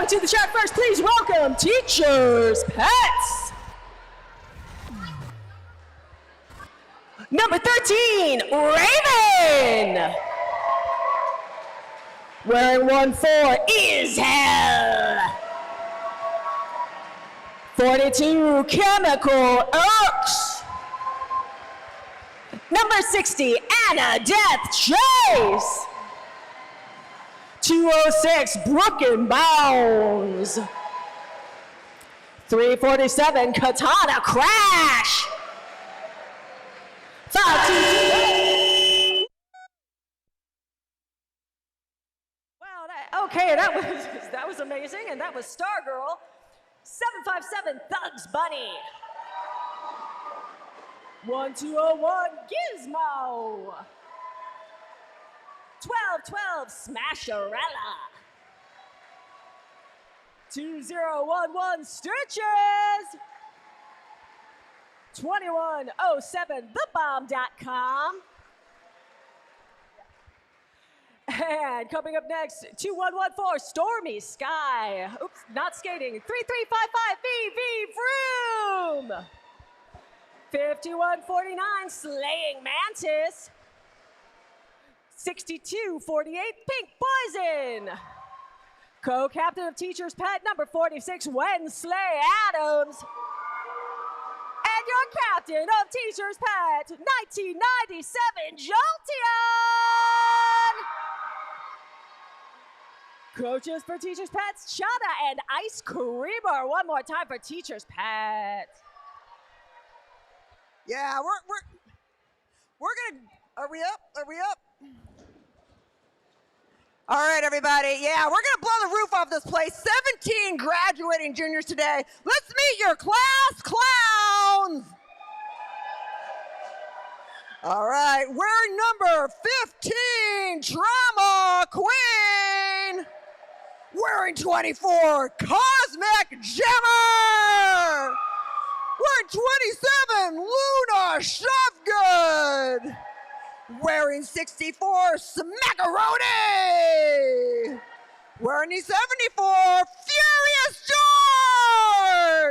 Coming to the track first, please welcome Teachers Pets. Number 13, Raven. Wearing 1-4, Is Hell. 42, Chemical Oaks. Number 60, Anna Death Chase. 206, Broken Bones. 347, Katana Crash. 522. Wow, that was amazing, and that was Stargirl. 757, Thugs Bunny. 1201, Gizmo. 1212, Smasherella. 2011, Stitches. 2107, thebomb.com. And coming up next, 2114, Stormy Sky. Oops, not skating. 3355, VV Vroom. 5149, Slaying Mantis. 6248, Pink Poison. Co-captain of Teacher's Pet, number 46, Wensley Adams. And your captain of Teacher's Pet, 1997, Jolteon. Coaches for Teacher's Pets, Chana and Ice Creamer. One more time for Teacher's Pet. Yeah, we're gonna, are we up? All right, everybody. Yeah, we're gonna blow the roof off this place. 17 graduating juniors today. Let's meet your class clowns. All right, we're number 15, Drama Queen. Wearing 24, Cosmic Gemmer. Wearing 27, Luna Shovegood. Wearing 64, Smackaroni. Wearing 74, Furious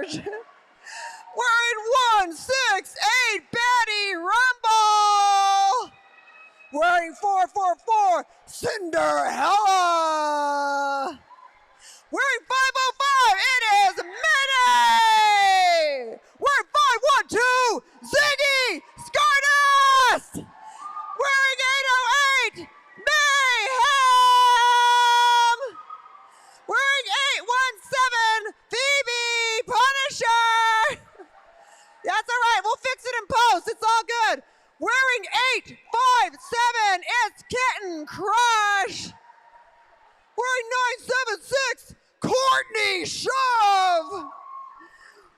George. Wearing 168, Betty Rumble. Wearing 444, Cinderella. Wearing 505, it is Minnie. Wearing 512, Ziggy Stardust. Wearing 808, Mayhem. Wearing 817, Phoebe Punisher. That's all right, we'll fix it in post, it's all good. Wearing 857, it's Kitten Crush. Wearing 976, Courtney Shove.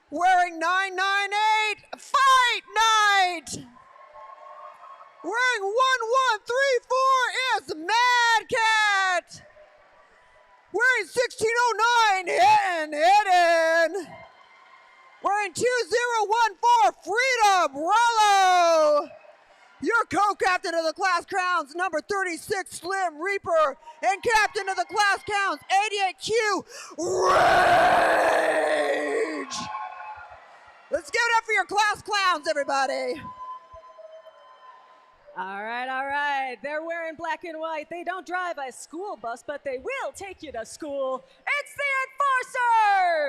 Wearing 998, Fight Night. Wearing 1134 is Mad Cat. Wearing 1609, Hidden. Wearing 2014, Freedom Rollo. Your co-captain of the class crowns, number 36, Slim Reaper, and captain of the class counts, 88Q, Rage. Let's give it up for your class clowns, everybody. All right. They're wearing black and white. They don't drive a school bus, but they will take you to school. It's the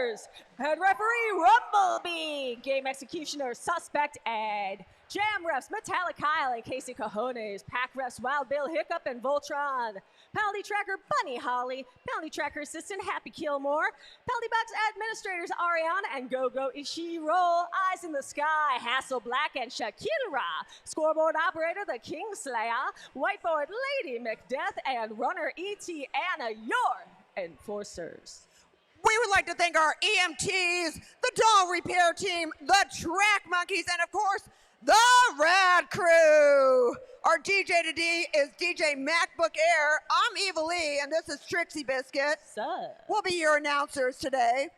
Enforcers! Head referee, Rumblebee. Game executioner, Suspect Ed. Jam refs, Metallic Kyle and Casey Cajones. Pack refs, Wild Bill Hiccup and Voltron. Penalty tracker, Bunny Holly. Penalty tracker assistant, Happy Kilmore. Penalty box administrators, Ariana and Go-Go Ishiro. Eyes in the Sky, Hassel Black and Shakira. Scoreboard operator, the Kingslayer. Whiteboard, Lady Macbeth. And runner, E.T. Anna, your Enforcers. We would like to thank our EMTs, the doll repair team, the track monkeys, and of course, the Rad Crew. Our DJ today is DJ MacBook Air. I'm Eva Lee, and this is Trixie Biscuit. Sup? We'll be your announcers today.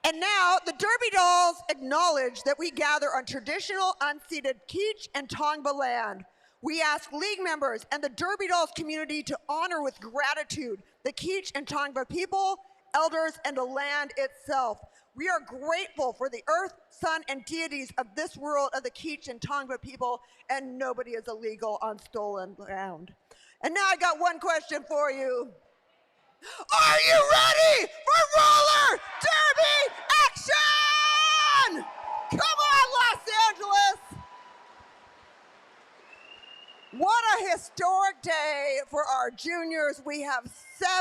And now, the Derby Dolls acknowledge that we gather on traditional unceded Keech and Tongva land. We ask league members and the Derby Dolls community to honor with gratitude the Keech and Tongva people elders, and the land itself. We are grateful for the earth, sun, and deities of this world of the Kizh and Tongva people, and nobody is illegal on stolen ground. And now I got one question for you. Are you ready for roller derby action? Come on, Los Angeles! What a historic day for our juniors. We have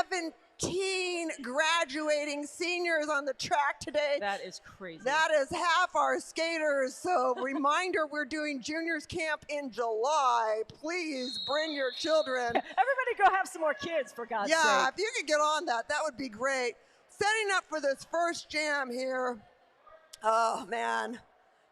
17 graduating seniors on the track today. That is crazy. That is half our skaters. So reminder, we're doing juniors camp in July. Please bring your children. Everybody go have some more kids, for God's sake. Yeah, if you could get on that, that would be great. Setting up for this first jam here. Oh, man.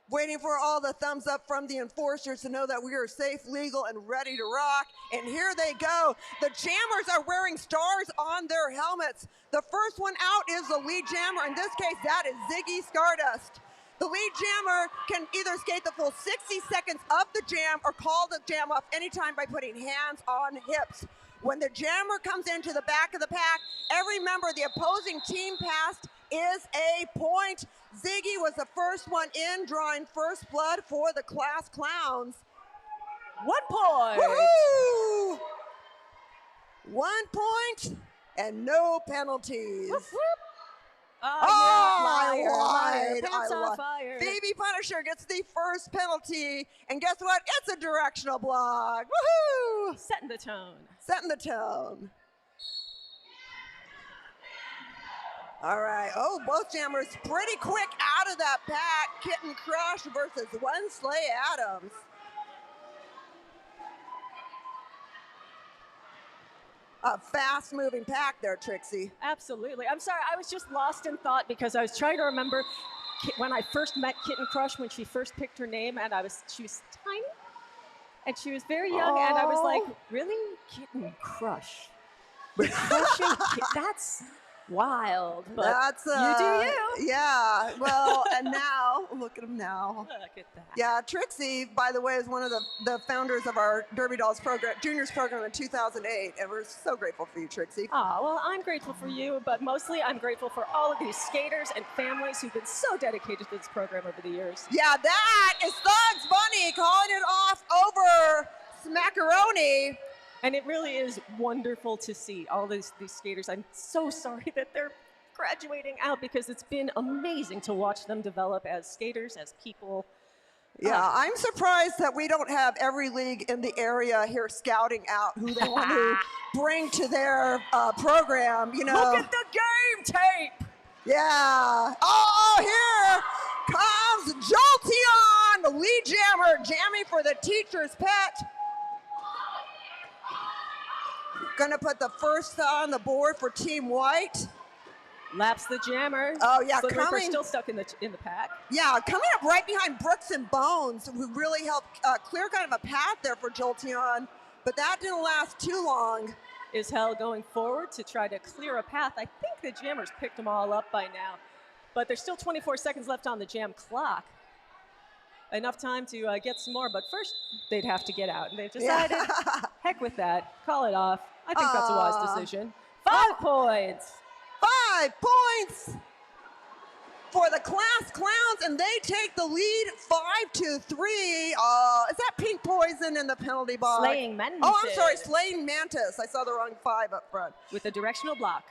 Waiting for all the thumbs up from the enforcers to know that we are safe, legal, and ready to rock. And here they go. The jammers are wearing stars on their helmets. The first one out is the lead jammer. In this case, that is Ziggy Stardust. The lead jammer can either skate the full 60 seconds of the jam or call the jam off anytime by putting hands on hips. When the jammer comes into the back of the pack, every member of the opposing team passed is a point. Ziggy was the first one in, drawing first blood for the class clowns. 1 point. Woohoo! 1 point and no penalties. Whoop, whoop. Oh, I yeah, liar, lied. Pants I on lied. fire. Phoebe Punisher gets the first penalty, and guess what? It's a directional block. Woohoo! Setting the tone. Setting the tone. All right. Oh, both jammers pretty quick out of that pack. Kitten Crush versus Wensley Adams. A fast-moving pack there, Trixie. Absolutely. I'm sorry, I was just lost in thought because I was trying to remember when I first met Kitten Crush, when she first picked her name, and she was tiny, and she was very young, and I was like, really? Kitten Crush? Crushing that's wild, but That's you do you. Yeah. Well, and now look at him now. Look at that. Yeah, Trixie, by the way, is one of the founders of our Derby Dolls program, juniors program in 2008, and we're so grateful for you, Trixie. Oh, well, I'm grateful for you, but mostly I'm grateful for all of these skaters and families who've been so dedicated to this program over the years. Yeah, that is Thugs Bunny calling it off over Smackaroni. And it really is wonderful to see all these skaters. I'm so sorry that they're graduating out because it's been amazing to watch them develop as skaters, as people. Yeah, I'm surprised that we don't have every league in the area here scouting out who they want to bring to their program, you know. Look at the game tape! Yeah. Oh, here comes Jolteon, the lead jammer, jamming for the teacher's pet. Gonna put the first on the board for Team White. Laps the jammer. Oh yeah, Slipper still stuck in the pack. Yeah, coming up right behind Brooks and Bones, who really helped clear kind of a path there for Jolteon, but that didn't last too long. Is Hell going forward to try to clear a path? I think the jammers picked them all up by now, but there's still 24 seconds left on the jam clock. Enough time to get some more, but first they'd have to get out, and they've decided, heck with that, call it off. I think that's a wise decision. 5 points. 5 points for the class clowns, and they take the lead 5-3. Is that Pink Poison in the penalty box? Slaying Mantis. Oh, I'm sorry, Slaying Mantis. I saw the wrong 5 up front. With a directional block.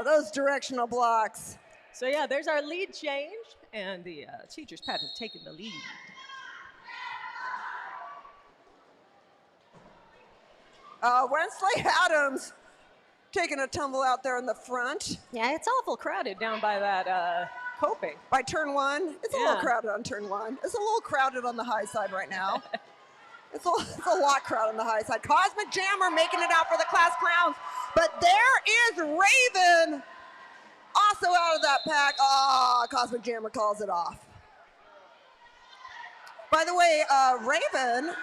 Those directional blocks. So yeah, there's our lead change, and the teacher's pet has taken the lead. Wensley Adams taking a tumble out there in the front. Yeah, it's awful crowded down by that coping. By turn 1. It's a little crowded on turn 1. It's a little crowded on the high side right now. It's a lot crowded on the high side. Cosmic Jammer making it out for the class clowns. But there is Raven also out of that pack. Cosmic Jammer calls it off. By the way, Raven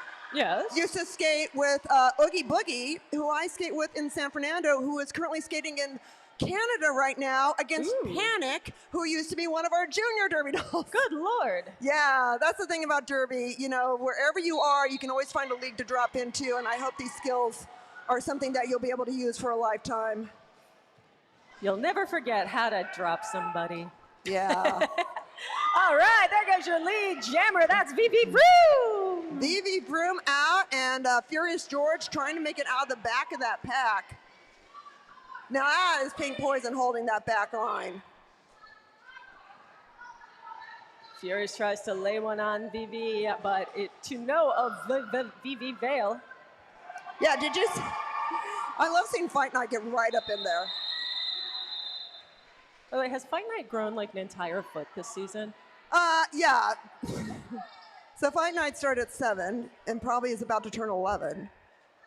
used to skate with Oogie Boogie, who I skate with in San Fernando, who is currently skating in Canada right now against Panic, who used to be one of our junior Derby dolls. Good Lord. Yeah, that's the thing about Derby. You know, wherever you are, you can always find a league to drop into, and I hope these skills are something that you'll be able to use for a lifetime. You'll never forget how to drop somebody. Yeah. All right, there goes your lead jammer. That's VV Vroom. VV Vroom out, and Furious George trying to make it out of the back of that pack. Now that is Pink Poison holding that back line. Furious tries to lay one on VV, but to no avail. VV Veil. Yeah, I love seeing Fight Night get right up in there. By the way, has Fight Night grown like an entire foot this season? Yeah. So Fight Night started at 7 and probably is about to turn 11.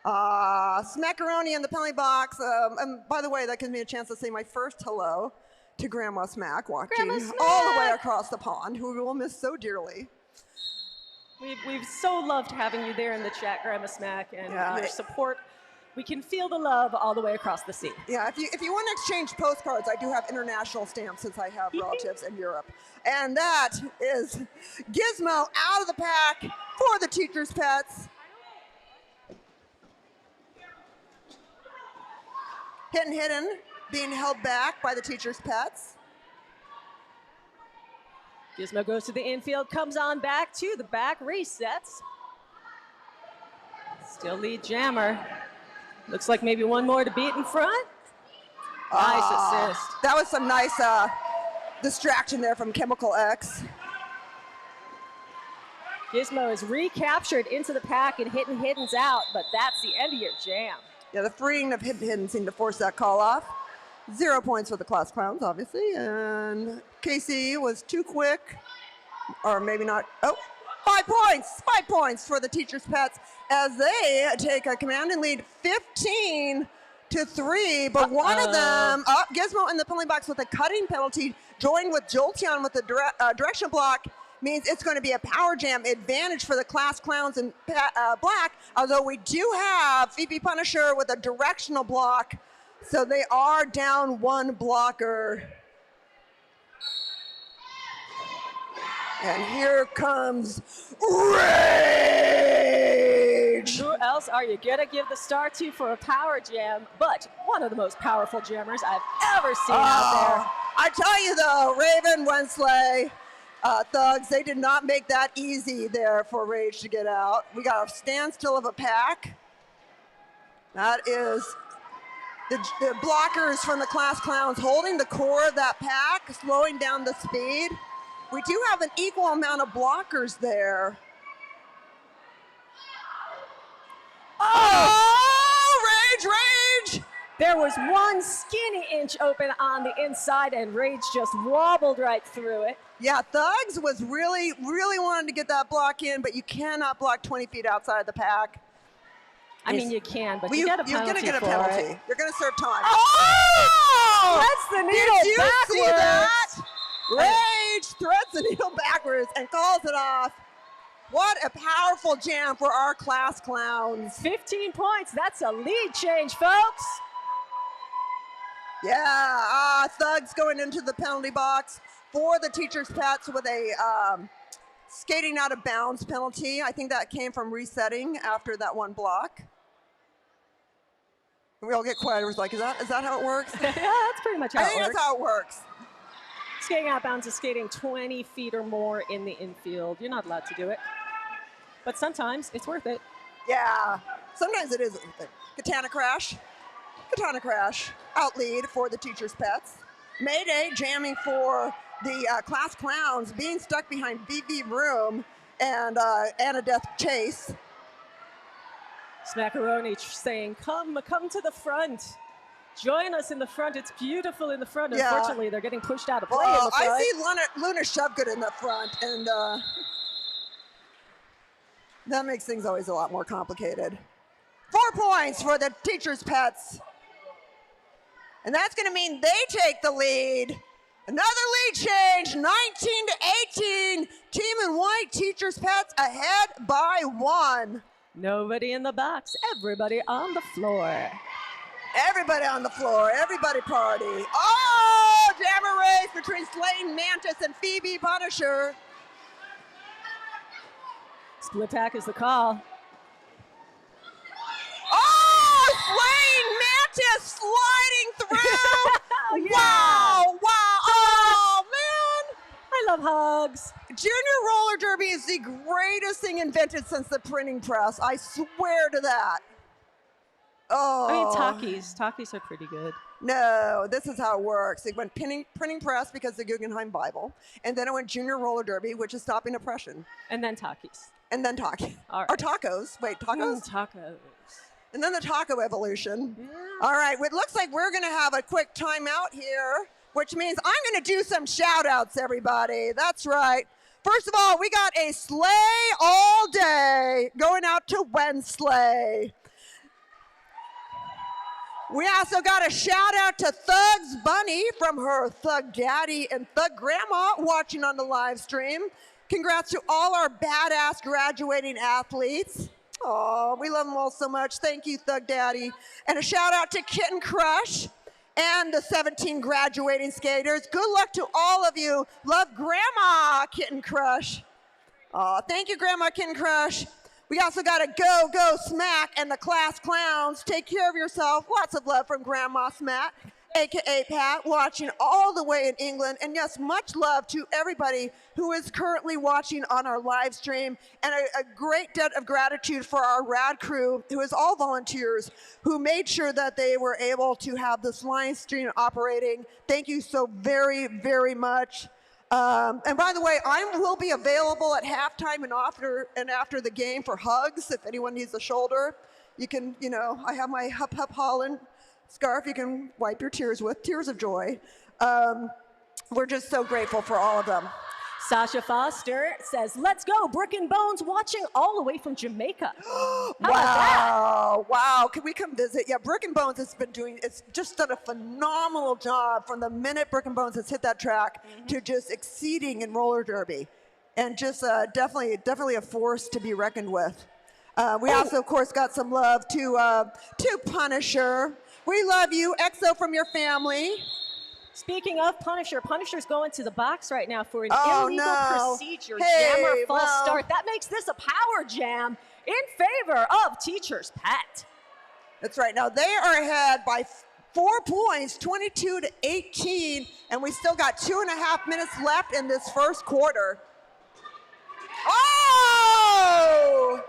Smackaroni in the penalty box. And by the way, that gives me a chance to say my first hello to Grandma Smack watching Grandma Smack! all the way across the pond, who we will miss so dearly. We've so loved having you there in the chat, Grandma Smack, and your support. We can feel the love all the way across the sea. Yeah, if you want to exchange postcards, I do have international stamps since I have relatives in Europe. And that is Gizmo out of the pack for the Teacher's Pets. Hidden, being held back by the Teacher's Pets. Gizmo goes to the infield, comes on back to the back, resets. Still lead jammer. Looks like maybe one more to beat in front. Nice assist. That was some nice distraction there from Chemical X. Gizmo is recaptured into the pack and Hidden's out, but that's the end of your jam. Yeah, the freeing of Hidden seemed to force that call off. 0 points for the Class Clowns, obviously, and KC was too quick, or maybe not. Oh, 5 points! 5 points for the Teacher's Pets as they take a commanding lead 15-3, but one of them, Gizmo in the penalty box with a cutting penalty, joined with Jolteon with the direction block, means it's going to be a power jam advantage for the Class Clowns in black, although we do have VP Punisher with a directional block, so they are down one blocker. And here comes Rage! Who else are you gonna give the star to for a power jam, but one of the most powerful jammers I've ever seen out there. I tell you though, Raven, Wensley, Thugs, they did not make that easy there for Rage to get out. We got a standstill of a pack. That is the blockers from the Class Clowns holding the core of that pack, slowing down the speed. We do have an equal amount of blockers there. Oh, Rage! There was one skinny inch open on the inside and Rage just wobbled right through it. Yeah, Thugs was really wanting to get that block in, but you cannot block 20 feet outside the pack. I mean, you can, but you get a penalty. You're going to get a penalty. It. You're going to serve time. Oh! That's the needle Did you backwards. see that? Rage threads the needle backwards and calls it off. What a powerful jam for our Class Clowns. 15 points. That's a lead change, folks. Yeah, Thugs going into the penalty box for the Teacher's Pets with a skating out of bounds penalty. I think that came from resetting after that one block. And we all get quiet. It was like, is that how it works? Yeah, that's pretty much how it works. I think that's how it works. Skating out of bounds is skating 20 feet or more in the infield. You're not allowed to do it. But sometimes it's worth it. Yeah, sometimes it is worth it. Katana Crash. Out lead for the Teacher's Pets. Mayday jamming for the Class Clowns, being stuck behind VV Room and Death Chase. Smackaroni saying, come to the front. Join us in the front. It's beautiful in the front. Yeah. Unfortunately, they're getting pushed out of play in Well, the front. I see Luna Shovegood in the front, and that makes things always a lot more complicated. 4 points for the Teacher's Pets. And that's going to mean they take the lead. Another lead change, 19-18. Team in white, Teacher's Pets ahead by 1. Nobody in the box. Everybody on the floor. Everybody on the floor. Everybody party. Oh, jammer race between Slayton Mantis and Phoebe Punisher. Split pack is the call. Oh, Slayton Mantis sliding through Oh, yeah. Wow, wow. Oh, man. I love hugs. Junior roller derby is the greatest thing invented since the printing press. I swear to that. Oh. I mean, Takis are pretty good. No, this is how it works. It went printing press because of the Guggenheim Bible, and then it went junior roller derby, which is stopping oppression. And then Takis. And then Takis. All right. Or tacos. Wait, tacos? Tacos. And then the taco evolution. Yeah. All right, well, it looks like we're going to have a quick timeout here, which means I'm going to do some shout outs, everybody. That's right. First of all, we got a sleigh all day going out to Wensley. We also got a shout out to Thug's Bunny from her Thug Daddy and Thug Grandma watching on the live stream. Congrats to all our badass graduating athletes. Oh, we love them all so much. Thank you, Thug Daddy. And a shout out to Kitten Crush and the 17 graduating skaters. Good luck to all of you. Love Grandma Kitten Crush. Oh, thank you, Grandma Kitten Crush. We also got a Go Smack and the Class Clowns. Take care of yourself. Lots of love from Grandma Smack, aka Pat, watching all the way in England. And yes, much love to everybody who is currently watching on our live stream. And a great debt of gratitude for our rad crew, who is all volunteers, who made sure that they were able to have this live stream operating. Thank you so very, very much. And by the way, I will be available at halftime and after the game for hugs. If anyone needs a shoulder, you can, I have my Hup Hup Holland scarf you can wipe your tears with, tears of joy. We're just so grateful for all of them. Sasha Foster says, let's go, Brick and Bones, watching all the way from Jamaica. How about that? Wow, can we come visit? Yeah, Brick and Bones has been it's just done a phenomenal job from the minute Brick and Bones has hit that track to just exceeding in roller derby. And just definitely a force to be reckoned with. We also, of course, got some love to Punisher. We love you, EXO from your family. Speaking of Punisher, Punisher's going to the box right now for an illegal procedure. Hey, Jammer false start. That makes this a power jam in favor of Teacher's Pet. That's right. Now they are ahead by 4 points, 22-18, and we still got 2.5 minutes left in this first quarter. Oh!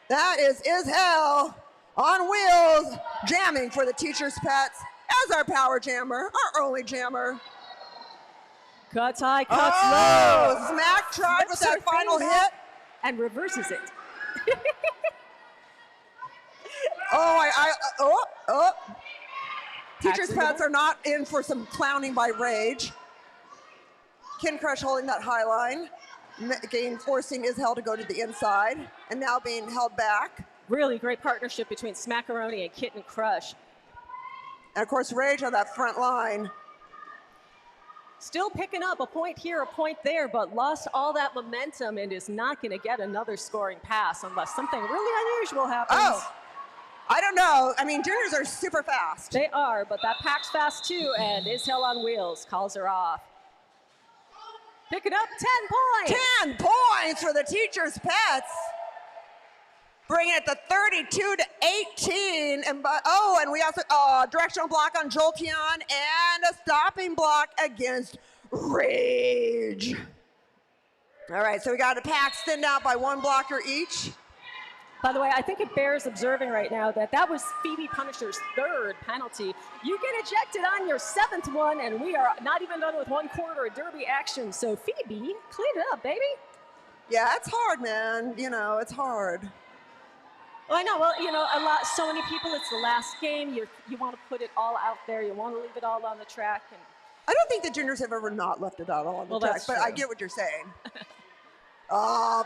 That is hell on wheels, jamming for the Teacher's Pets. As our power jammer, our only jammer. Cuts high, cuts low. Smack tried with that final hit. And reverses it. Teacher's Pets are not in for some clowning by Rage. Kin Crush holding that high line. Again, forcing Ishel to go to the inside. And now being held back. Really great partnership between Smackaroni and Kitten Crush. And of course, Rage on that front line. Still picking up a point here, a point there, but lost all that momentum and is not going to get another scoring pass unless something really unusual happens. Oh, I don't know. I mean, juniors are super fast. They are, but that pack's fast too, and Ishel on wheels calls her off. Picking up 10 points. 10 points for the Teacher's Pets. Bringing it to 32-18. And we also, directional block on Jolteon and a stopping block against Rage. All right, so we got the packs thinned out by 1 blocker each. By the way, I think it bears observing right now that was Phoebe Punisher's 3rd penalty. You get ejected on your 7th one, and we are not even done with 1 quarter of derby action. So Phoebe, clean it up, baby. Yeah, it's hard, man. It's hard. Well, I know. Well, so many people, it's the last game. You want to put it all out there. You want to leave it all on the track. And I don't think the juniors have ever not left it out on the track, but I get what you're saying.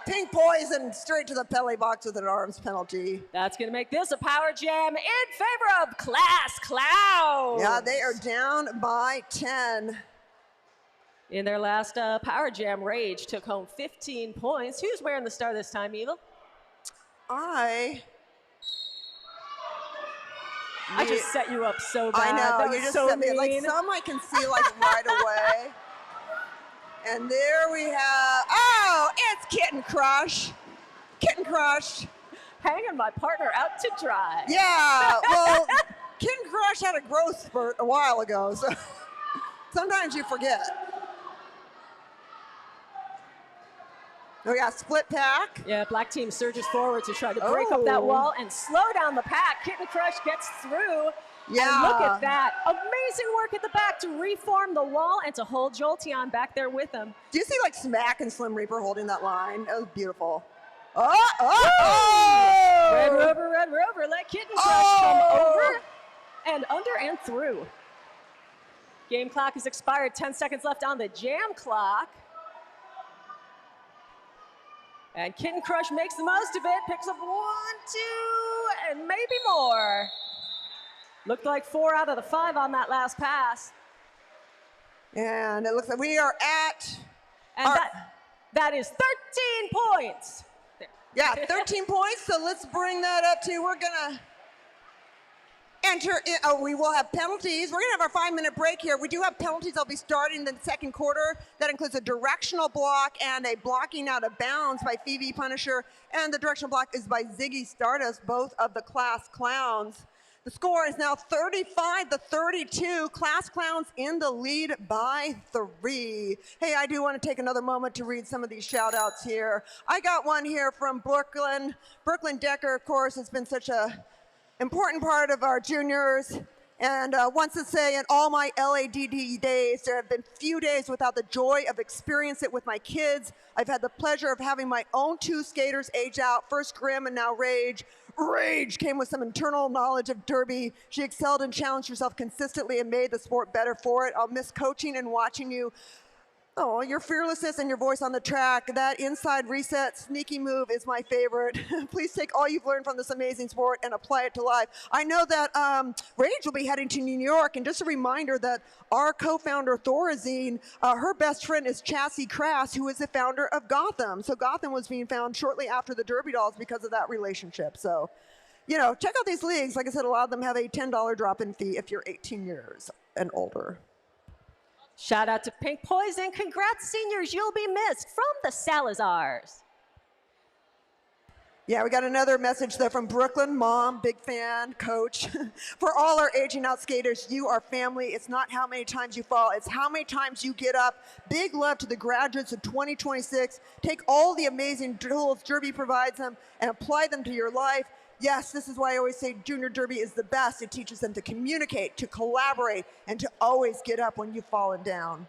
Pink poison straight to the penalty box with an arms penalty. That's going to make this a power jam in favor of Class Clowns. Yeah, they are down by 10. In their last power jam, Rage took home 15 points. Who's wearing the star this time, Evil? I just set you up so bad. I know, that was you just so set me mean. like some I can see like right away. And there we have, it's Kitten Crush. Kitten Crush. Hanging my partner out to dry. Yeah, well, Kitten Crush had a growth spurt a while ago, so sometimes you forget. We got split pack. Yeah, black team surges forward to try to break up that wall and slow down the pack. Kitten Crush gets through. Yeah. And look at that. Amazing work at the back to reform the wall and to hold Jolteon back there with him. Do you see like Smack and Slim Reaper holding that line? That was beautiful. Oh! Red Rover, let Kitten Crush come over and under and through. Game clock is expired, 10 seconds left on the jam clock. And Kitten Crush makes the most of it, picks up 1, 2, and maybe more. Looked like 4 out of the 5 on that last pass. And it looks like we are at... And that is 13 points. There. Yeah, 13 points, so let's bring that up to, we're gonna enter in, we will have penalties. We're gonna have our 5-minute break here. We do have penalties. I'll be starting in the second quarter. That includes a directional block and a blocking out of bounds by Phoebe Punisher. And the directional block is by Ziggy Stardust, both of the Class Clowns. The score is now 35-32. Class Clowns in the lead by 3. Hey, I do want to take another moment to read some of these shout outs here. I got one here from Brooklyn. Brooklyn Decker, of course, has been such a important part of our juniors, and wants to say in all my LADD days, there have been few days without the joy of experiencing it with my kids. I've had the pleasure of having my own 2 skaters age out, first Grim and now Rage. Rage came with some internal knowledge of Derby. She excelled and challenged herself consistently and made the sport better for it. I'll miss coaching and watching you. Oh, your fearlessness and your voice on the track. That inside reset sneaky move is my favorite. Please take all you've learned from this amazing sport and apply it to life. I know that Rage will be heading to New York, and just a reminder that our co-founder Thorazine, her best friend is Chassie Crass, who is the founder of Gotham. So Gotham was being found shortly after the Derby Dolls because of that relationship. So, you know, check out these leagues. Like I said, a lot of them have a $10 drop-in fee if you're 18 years and older. Shout out to Pink Poison. Congrats, seniors. You'll be missed from the Salazars. Yeah, we got another message though from Brooklyn. Mom, big fan, coach. For all our aging out skaters, you are family. It's not how many times you fall, it's how many times you get up. Big love to the graduates of 2026. Take all the amazing tools Derby provides them and apply them to your life. Yes, this is why I always say Junior Derby is the best. It teaches them to communicate, to collaborate, and to always get up when you've fallen down.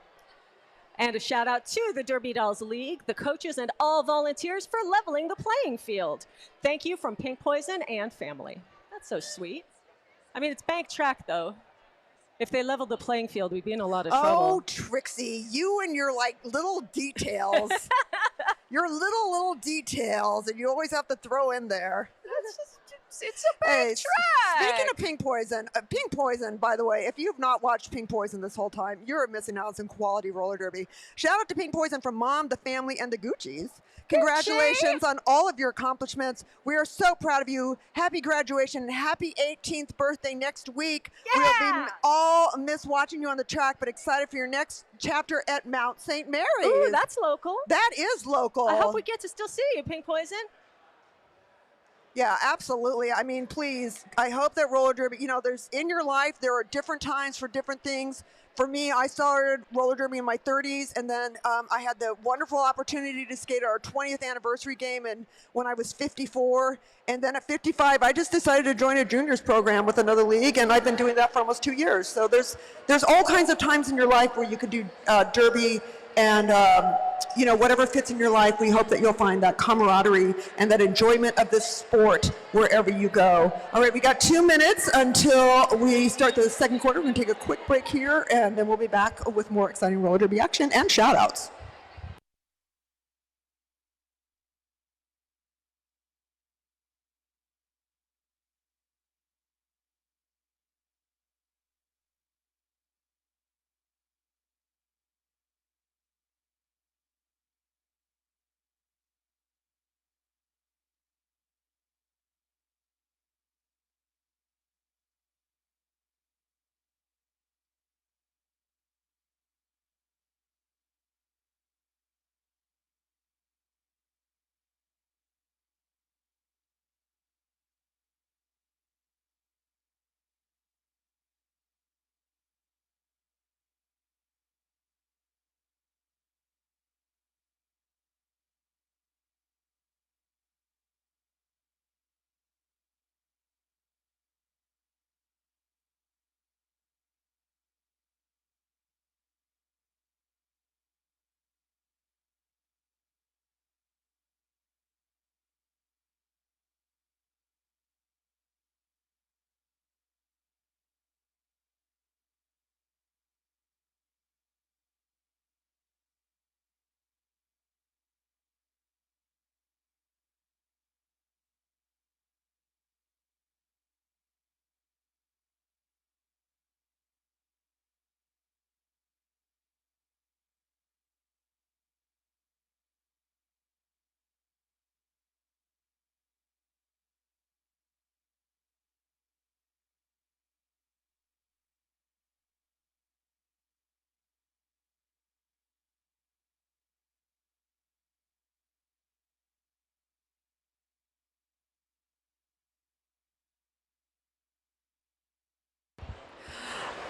And a shout out to the Derby Dolls League, the coaches, and all volunteers for leveling the playing field. Thank you from Pink Poison and family. That's so sweet. I mean, it's bank track, though. If they leveled the playing field, we'd be in a lot of trouble. Oh, Trixie, you and your like little details. Your little details, and you always have to throw in there. It's a big track. Speaking of Pink Poison, by the way, if you've not watched Pink Poison this whole time, you're missing out on some quality roller derby. Shout out to Pink Poison from Mom, the family, and the Gucci's. Congratulations on all of your accomplishments. We are so proud of you. Happy graduation and happy 18th birthday next week. Yeah. We'll be all miss watching you on the track, but excited for your next chapter at Mount St. Mary's. Ooh, that's local. That is local. I hope we get to still see you, Pink Poison. Yeah, absolutely. I mean, please, I hope that roller derby, you know, in your life, there are different times for different things. For me, I started roller derby in my 30s, and then I had the wonderful opportunity to skate our 20th anniversary game when I was 54. And then at 55, I just decided to join a juniors program with another league, and I've been doing that for almost 2 years. So there's all kinds of times in your life where you could do derby, and you know, whatever fits in your life, we hope that you'll find that camaraderie and that enjoyment of this sport wherever you go. All right, we got 2 minutes until we start the second quarter. We're going to take a quick break here, and then we'll be back with more exciting roller derby action and shout outs.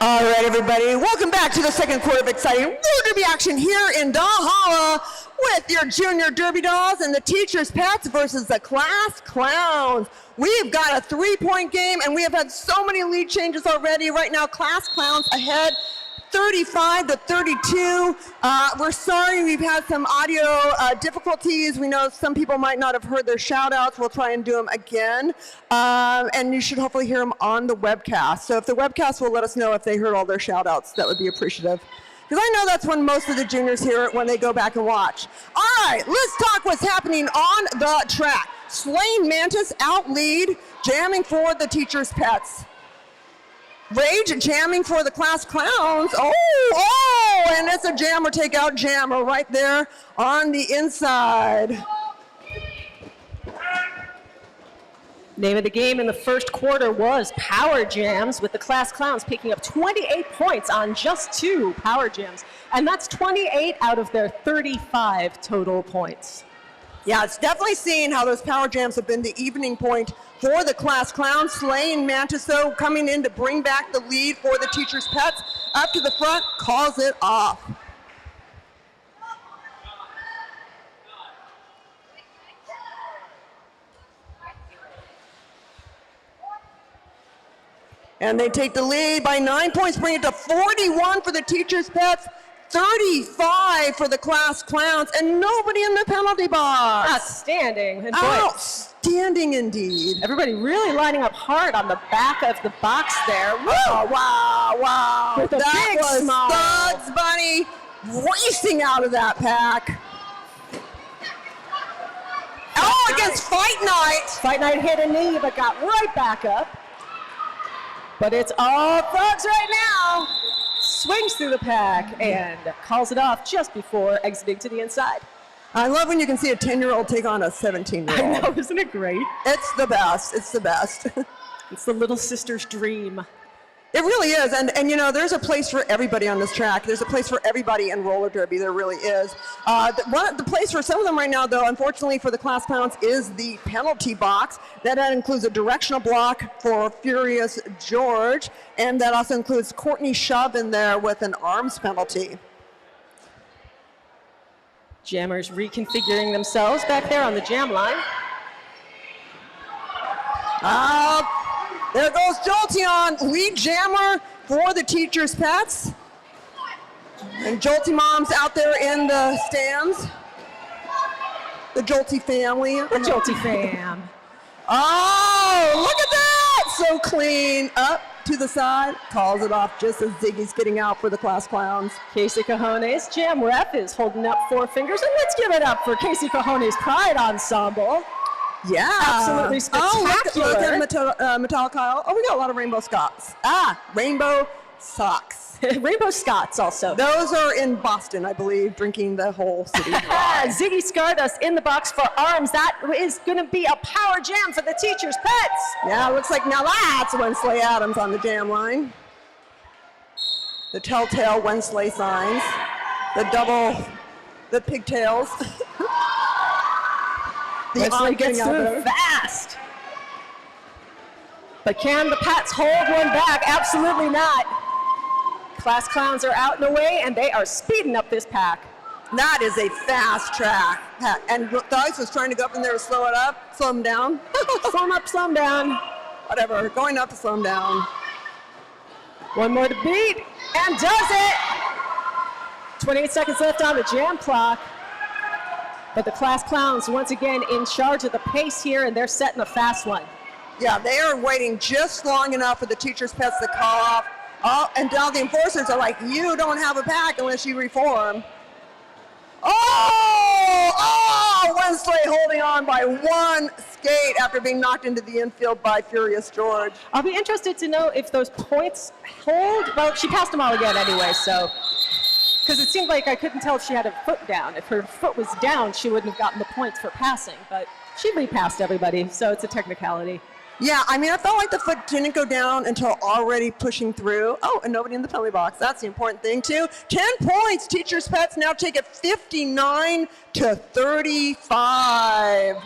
All right, everybody, welcome back to the second quarter of exciting roller derby action here in Valhalla with your junior derby dolls and the teachers' pets versus the class clowns. We've got a 3-point game, and we have had so many lead changes already. Right now, class clowns ahead 35-32. We're sorry we've had some audio difficulties. We know some people might not have heard their shout outs. We'll try and do them again. And you should hopefully hear them on the webcast. So if the webcast will let us know if they heard all their shout outs, that would be appreciative. Because I know that's when most of the juniors hear it when they go back and watch. All right, let's talk what's happening on the track. Slain Mantis out lead, jamming for the teachers' pets. Rage jamming for the class clowns. And it's a jammer takeout jammer right there on the inside. Name of the game in the first quarter was Power Jams, with the class clowns picking up 28 points on just 2 Power Jams. And that's 28 out of their 35 total points. Yeah, it's definitely seen how those Power Jams have been the evening point for the class clowns. Slain Mantis, though, coming in to bring back the lead for the teachers' pets. Up to the front, calls it off. And they take the lead by 9 points, bring it to 41 for the teachers' pets, 35 for the class clowns, and nobody in the penalty box. Outstanding. And boy, outstanding indeed. everybody really lining up hard on the back of the box there. Oh, wow. With a That big was smile. Studs Bunny racing out of that pack. Against Fight Night. Fight Night hit a knee, but got right back up. But it's all thugs right now. Swings through the pack and calls it off just before exiting to the inside. I love when you can see a 10-year-old take on a 17-year-old. I know, isn't it great? It's the best. It's the best. It's the little sister's dream. It really is, and you know, there's a place for everybody on this track. There's a place for everybody in roller derby. There really is. The place for some of them right now, though, unfortunately for the class clowns, is the penalty box. That includes a directional block for Furious George, and that also includes Courtney Shove in there with an arms penalty. Jammers reconfiguring themselves back there on the jam line. There goes Jolteon, lead jammer for the teachers' pets. And Jolty Mom's out there in the stands. The Jolty family. The Jolty fam. Oh, look at that! So clean. Up to the side, calls it off just as Ziggy's getting out for the class clowns. Casey Cajones, jam rep, is holding up 4 fingers. And let's give it up for Casey Cajones' Pride Ensemble. Yeah. Absolutely spectacular. Look at Metallic Kyle. Oh, we got a lot of rainbow socks. Rainbow socks. Rainbow Scots also. Those are in Boston, I believe, drinking the whole city dry. Ziggy Stardust in the box for arms. That is going to be a power jam for the teachers' pets. Yeah, looks like now that's Wensley Adams on the jam line. The telltale Wensley signs. The pigtails. Wensley gets through fast. But can the Pats hold one back? Absolutely not. Class clowns are out and away, and they are speeding up this pack. That is a fast track. And Dogs was trying to go up in there to slow it up, slow him down. Slow him up, slow him down. Whatever, going up to slow him down. One more to beat, and does it! 28 seconds left on the jam clock. But the class clowns once again in charge of the pace here, and they're setting a fast one. Yeah, they are waiting just long enough for the teachers' pets to call off. Oh, and now the enforcers are like, you don't have a pack unless you reform. Wensley holding on by one skate after being knocked into the infield by Furious George. I'll be interested to know if those points hold. Well, she passed them all again anyway, so. Because it seemed like I couldn't tell if she had her foot down. If her foot was down, she wouldn't have gotten the points for passing. But she repassed everybody, so it's a technicality. Yeah, I mean, I felt like the foot didn't go down until already pushing through. Oh, and nobody in the penalty box. That's the important thing, too. 10 points. Teachers' pets now take it 59-35.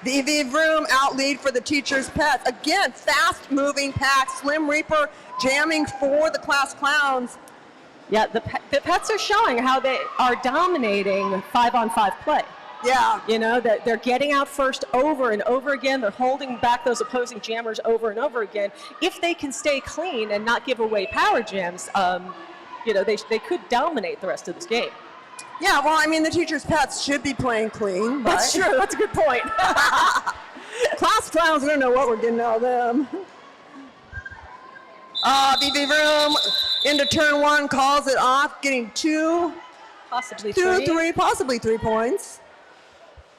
VV Vroom out lead for the teacher's pets. Again, fast-moving pack. Slim Reaper jamming for the class clowns. Yeah, the pets are showing how they are dominating 5-on-5 play. Yeah. You know, that they're getting out first over and over again. They're holding back those opposing jammers over and over again. If they can stay clean and not give away power jams, you know, they could dominate the rest of this game. Yeah, well, I mean, the teacher's pets should be playing clean. That's true. That's a good point. Class clowns, I don't know what we're getting out of them. VV Vroom into turn one, calls it off, getting possibly possibly 3 points.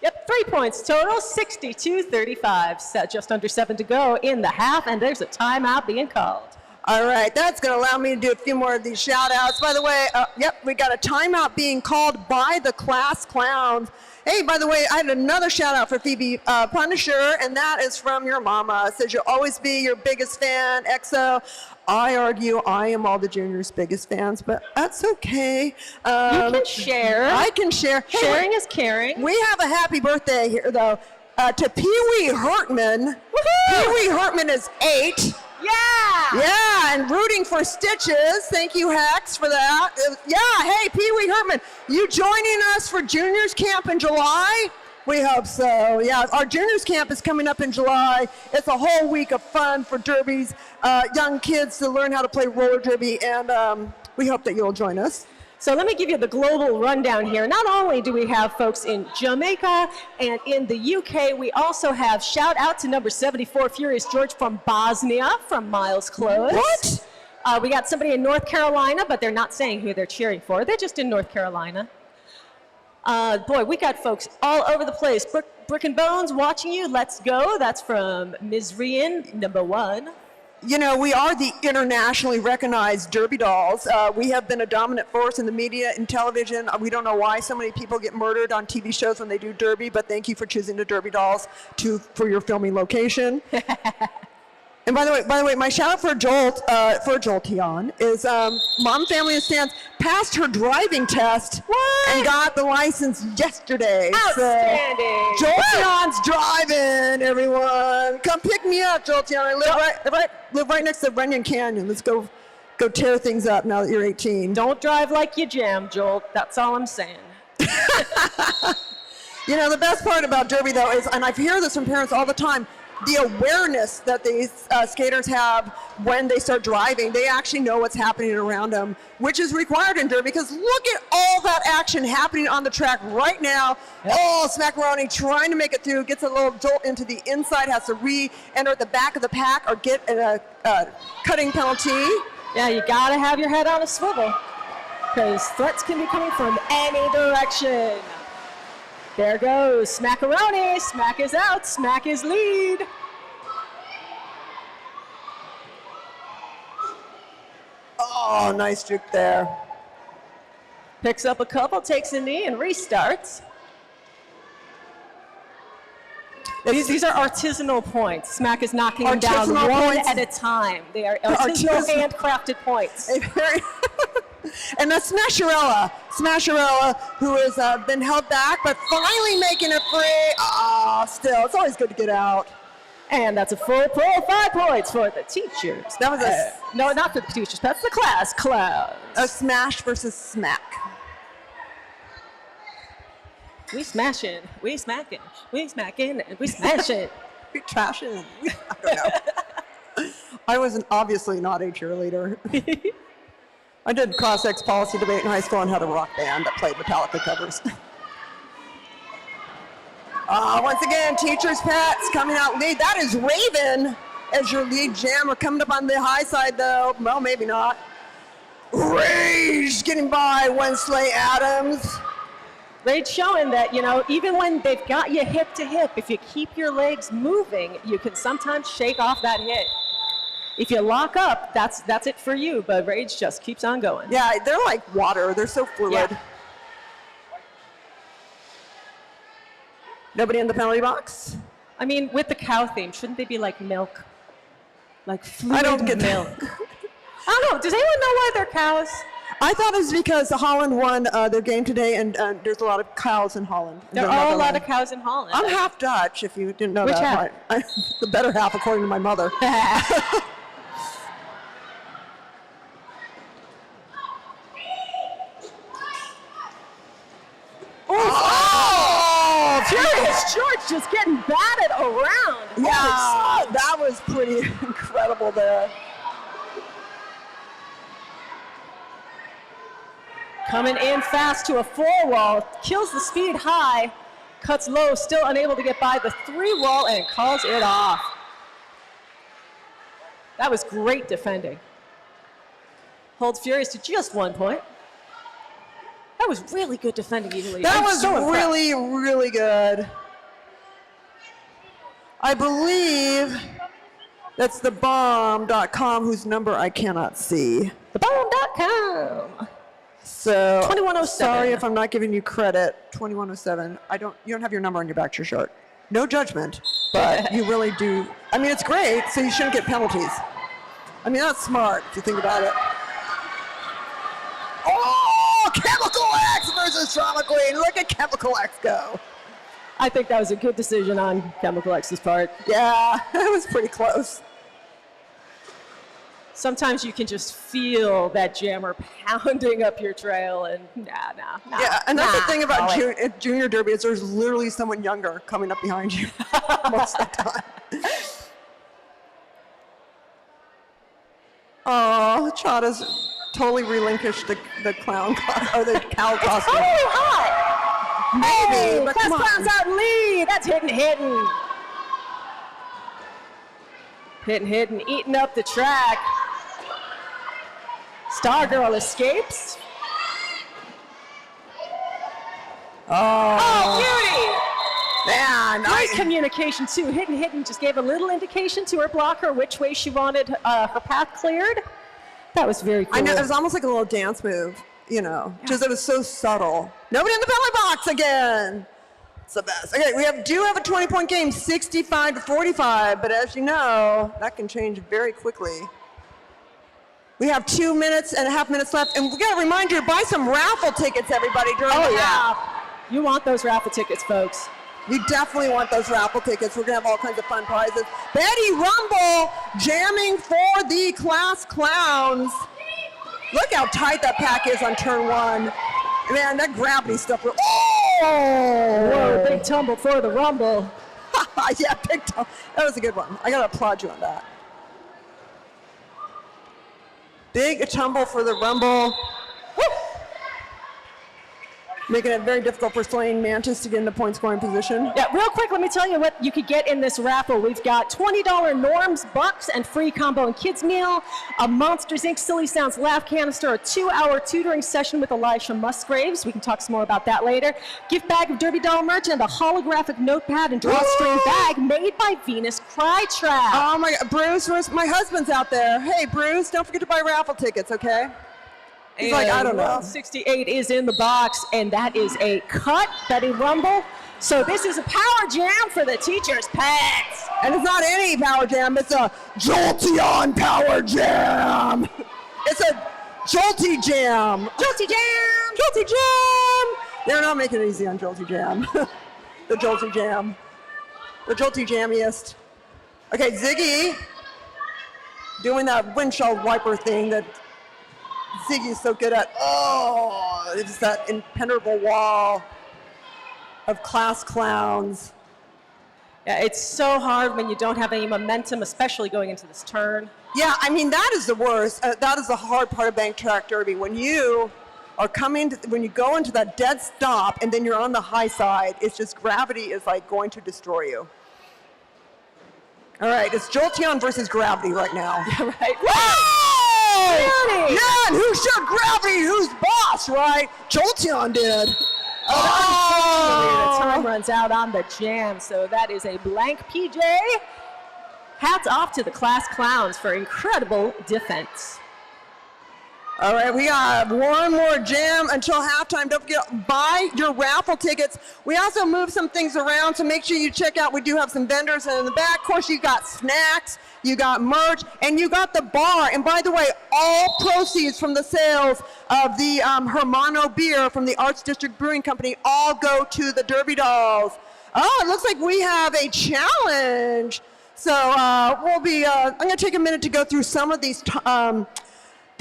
Yep, 3 points total, 62-35. Set just under 7 to go in the half, and there's a timeout being called. All right, that's going to allow me to do a few more of these shout-outs. By the way, yep, we got a timeout being called by the class clowns. Hey, by the way, I had another shout-out for Phoebe Punisher, and that is from your mama. It says, you'll always be your biggest fan, EXO. I argue I am all the juniors' biggest fans, but that's okay. You can share. I can share. Sharing is caring. We have a happy birthday here, though, to Pee-wee Hartman. Pee-wee Hartman is 8. Yeah! Yeah, and rooting for Stitches. Thank you, Hex, for that. Yeah, hey, Pee-wee Hartman, you joining us for juniors camp in July? We hope so. Yeah, our juniors camp is coming up in July. It's a whole week of fun for derbies, young kids to learn how to play roller derby, and we hope that you'll join us. So let me give you the global rundown here. Not only do we have folks in Jamaica and in the UK, we also have shout out to number 74, Furious George from Bosnia, from Miles Close. What? We got somebody in North Carolina, but they're not saying who they're cheering for. They're just in North Carolina. Boy, we got folks all over the place. Brick and Bones watching you. Let's go. That's from Ms. Rian, number 1. You know, we are the internationally recognized Derby dolls. We have been a dominant force in the media and television. We don't know why so many people get murdered on TV shows when they do Derby, but thank you for choosing the Derby dolls for your filming location. And by the way, my shout out for Jolteon is Mom Family and Stands passed her driving test and got the license yesterday. Outstanding. So, Jolteon's driving, everyone. Come pick me up, Jolteon. I live right next to Runyon Canyon. Let's go tear things up now that you're 18. Don't drive like you jam, Jolt. That's all I'm saying. You know, the best part about Derby, though, is, and I hear this from parents all the time, the awareness that these skaters have when they start driving. They actually know what's happening around them, which is required in Derby, because look at all that action happening on the track right now. Yep. Oh, Smackaroni trying to make it through, gets a little jolt into the inside, has to re-enter at the back of the pack or get a cutting penalty. Yeah, you gotta have your head on a swivel, because threats can be coming from any direction. There goes Smackaroni. Smack is out. Smack is lead. Oh, nice juke there. Picks up a couple, takes a knee, and restarts. These are artisanal points. Smack is knocking them down one at a time. They are artisanal handcrafted points. And that's Smasherella, who has been held back, but finally making it free. Still, it's always good to get out. And that's a full 5 points for the teachers. That was no, not for the teachers. That's the class clowns. A smash versus smack. We smashing, we smacking, we smacking, and we smashing. We trashing. I don't know. I was obviously not a cheerleader. I did cross-sex policy debate in high school and had a rock band that played Metallica covers. Once again, teacher's pets coming out lead. That is Raven as your lead jammer. Coming up on the high side, though. Well, maybe not. Rage getting by Wensley Adams. Rage showing that, you know, even when they've got you hip to hip, if you keep your legs moving, you can sometimes shake off that hit. If you lock up, that's it for you, but Rage just keeps on going. Yeah, they're like water. They're so fluid. Yeah. Nobody in the penalty box? I mean, with the cow theme, shouldn't they be like milk? Like fluid I don't get milk. I don't know. Does anyone know why they're cows? I thought it was because Holland won their game today, and there's a lot of cows in Holland. There are a lot of cows in Holland. I'm half Dutch, if you didn't know Which that. half? The better half, according to my mother. Oh! Furious George just getting batted around. Yeah, that was pretty incredible there. Coming in fast to a 4-wall, kills the speed high, cuts low, still unable to get by the 3-wall, and calls it off. That was great defending. Holds Furious to just 1 point. That was really good defending, Italy. That was really, really good. I believe that's the bomb.com, whose number I cannot see. TheBomb.com. So 2107. Sorry if I'm not giving you credit. 2107. You don't have your number on your back to your shirt. No judgment, but you really do. I mean, it's great, so you shouldn't get penalties. I mean, that's smart if you think about it. Oh, Chemical X versus Drama Queen. Look at Chemical X go. I think that was a good decision on Chemical X's part. Yeah, it was pretty close. Sometimes you can just feel that jammer pounding up your trail, and nah. Yeah, and that's the thing about junior derby is there's literally someone younger coming up behind you most of the time. Oh, Chada's totally relinquished the clown or the cow costume. It's totally hot. Maybe, Hey, but Class come on. Clown's out lead. That's hitting. Hitting, eating up the track. Stargirl escapes. Oh, beauty! Man, Great communication too. Hitting just gave a little indication to her blocker which way she wanted her path cleared. That was very cool. I know, it was almost like a little dance move, you know, just it was so subtle. Nobody in the penalty box again. It's the best. Okay, we do have a 20-point game, 65-45, but as you know, that can change very quickly. We have 2.5 minutes left, and we got to remind you to buy some raffle tickets, everybody, during the half. You want those raffle tickets, folks. You definitely want those raffle tickets. We're going to have all kinds of fun prizes. Betty Rumble jamming for the Class Clowns. Look how tight that pack is on turn 1. Man, that gravity stuff. Oh! Whoa, big tumble for the Rumble. Yeah, big tumble. That was a good one. I got to applaud you on that. Big tumble for the Rumble. Woo! Making it very difficult for Slaying Mantis to get into point scoring position. Yeah, real quick, let me tell you what you could get in this raffle. We've got $20 Norms Bucks and free combo and kids meal, a Monsters Inc. Silly Sounds Laugh canister, a 2-hour tutoring session with Elisha Musgraves. We can talk some more about that later. Gift bag of Derby Doll merch and a holographic notepad and drawstring bag made by Venus Crytrap. Oh my God, Bruce, my husband's out there. Hey, Bruce, don't forget to buy raffle tickets, okay? He's like, I don't know. 68 is in the box, and that is a cut, Betty Rumble. So this is a power jam for the teacher's pets. And it's not any power jam, it's a Jolteon power jam. It's a Jolty jam. Jolty jam! Jolty jam! They're not making it easy on Jolty jam. The Jolty jam. The Jolty jammiest. Okay, Ziggy doing that windshield wiper thing that Ziggy's so good at. Oh, it's that impenetrable wall of Class Clowns. Yeah, it's so hard when you don't have any momentum, especially going into this turn. Yeah, I mean, that is the worst. That is the hard part of Bank Track Derby. When you are when you go into that dead stop and then you're on the high side, it's just gravity is like going to destroy you. All right, it's Jolteon versus gravity right now. Yeah, right. Whoa! Beauty! Yeah, and who showed gravity? Who's boss, right? Jolteon did. Oh! The time runs out on the jam, so that is a blank PJ. Hats off to the Class Clowns for incredible defense. All right, we got one more jam until halftime. Don't forget, buy your raffle tickets. We also move some things around, so make sure you check out. We do have some vendors in the back. Of course, you got snacks, you got merch, and you got the bar. And by the way, all proceeds from the sales of the Hermano beer from the Arts District Brewing Company all go to the Derby Dolls. Oh, it looks like we have a challenge. So we'll be, I'm going to take a minute to go through some of these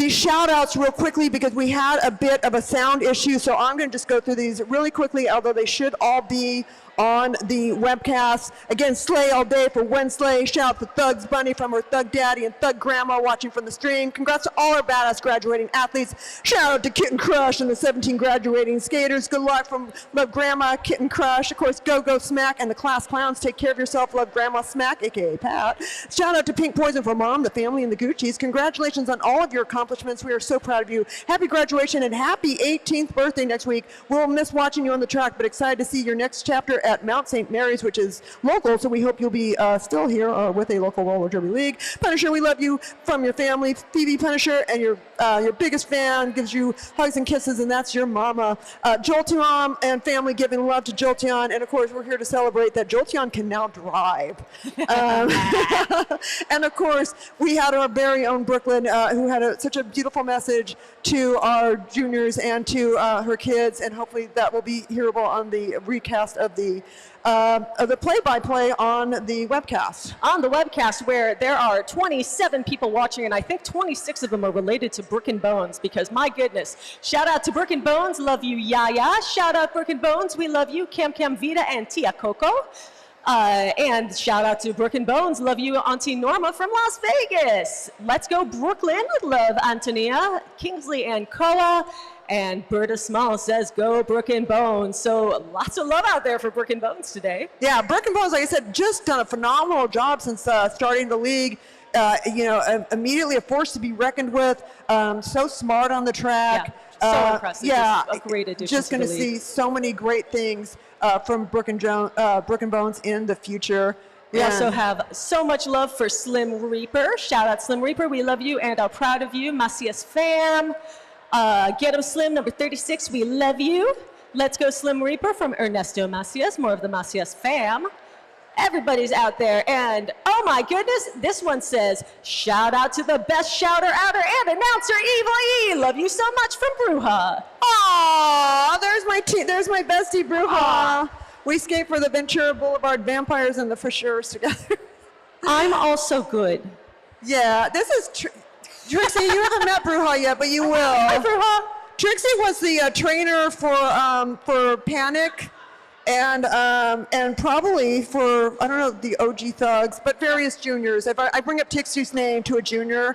shout outs real quickly because we had a bit of a sound issue. So I'm going to just go through these really quickly, although they should all be on the webcast. Again, Slay all day for Wednesday. Shout out to Thug's Bunny from her Thug Daddy and Thug Grandma watching from the stream. Congrats to all our badass graduating athletes. Shout out to Kitten Crush and the 17 graduating skaters. Good luck from Love Grandma, Kitten Crush. Of course, Go Go Smack and the Class Clowns. Take care of yourself. Love Grandma Smack, aka Pat. Shout out to Pink Poison for Mom, the family, and the Gucci's. Congratulations on all of your accomplishments. We are so proud of you. Happy graduation and happy 18th birthday next week. We'll miss watching you on the track, but excited to see your next chapter at Mount St. Mary's, which is local, so we hope you'll be still here with a local roller derby league. Punisher, we love you from your family. Phoebe Punisher, and your biggest fan gives you hugs and kisses, and that's your mama. Jolteon and family giving love to Jolteon, and of course we're here to celebrate that Jolteon can now drive. And of course we had our very own Brooklyn, who had such a beautiful message to our juniors and to her kids, and hopefully that will be hearable on the recast of the play-by-play on the webcast. On the webcast, where there are 27 people watching, and I think 26 of them are related to Brook and Bones, because my goodness, shout out to Brook and Bones, love you Yaya, shout out Brook and Bones, we love you Cam Cam Vita and Tia Coco. And shout out to Brook and Bones, love you Auntie Norma from Las Vegas. Let's go Brooklyn, love Antonia, Kingsley and Koa, and Berta Small says go Brook and Bones. So lots of love out there for Brook and Bones today. Yeah, Brook and Bones, like I said, just done a phenomenal job since starting the league. Immediately a force to be reckoned with, so smart on the track. Yeah, so impressive. Yeah, just a great addition. Just going to see so many great things from Brook and Bones in the future. We also have so much love for Slim Reaper. Shout out Slim Reaper, we love you and are proud of you. Macias fam. Get 'em Slim, number 36, we love you. Let's go Slim Reaper from Ernesto Macias, more of the Macias fam. Everybody's out there, and oh my goodness, this one says, shout out to the best shouter, outer, and announcer, Evil E. Love you so much from Bruja. Aww, there's my bestie Bruja. Aww. We skate for the Ventura Boulevard Vampires and the Fishers together. I'm also good. Yeah, this is Trixie, you haven't met Bruja yet, but you will. Hi, Bruja. Trixie was the trainer for Panic, and probably for, I don't know, the OG Thugs, but various juniors. If I bring up Trixie's name to a junior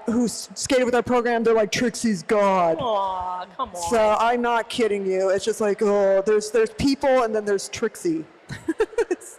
who skated with our program, they're like, Trixie's God. Aw, come on. So I'm not kidding you. It's just like, oh, there's people, and then there's Trixie.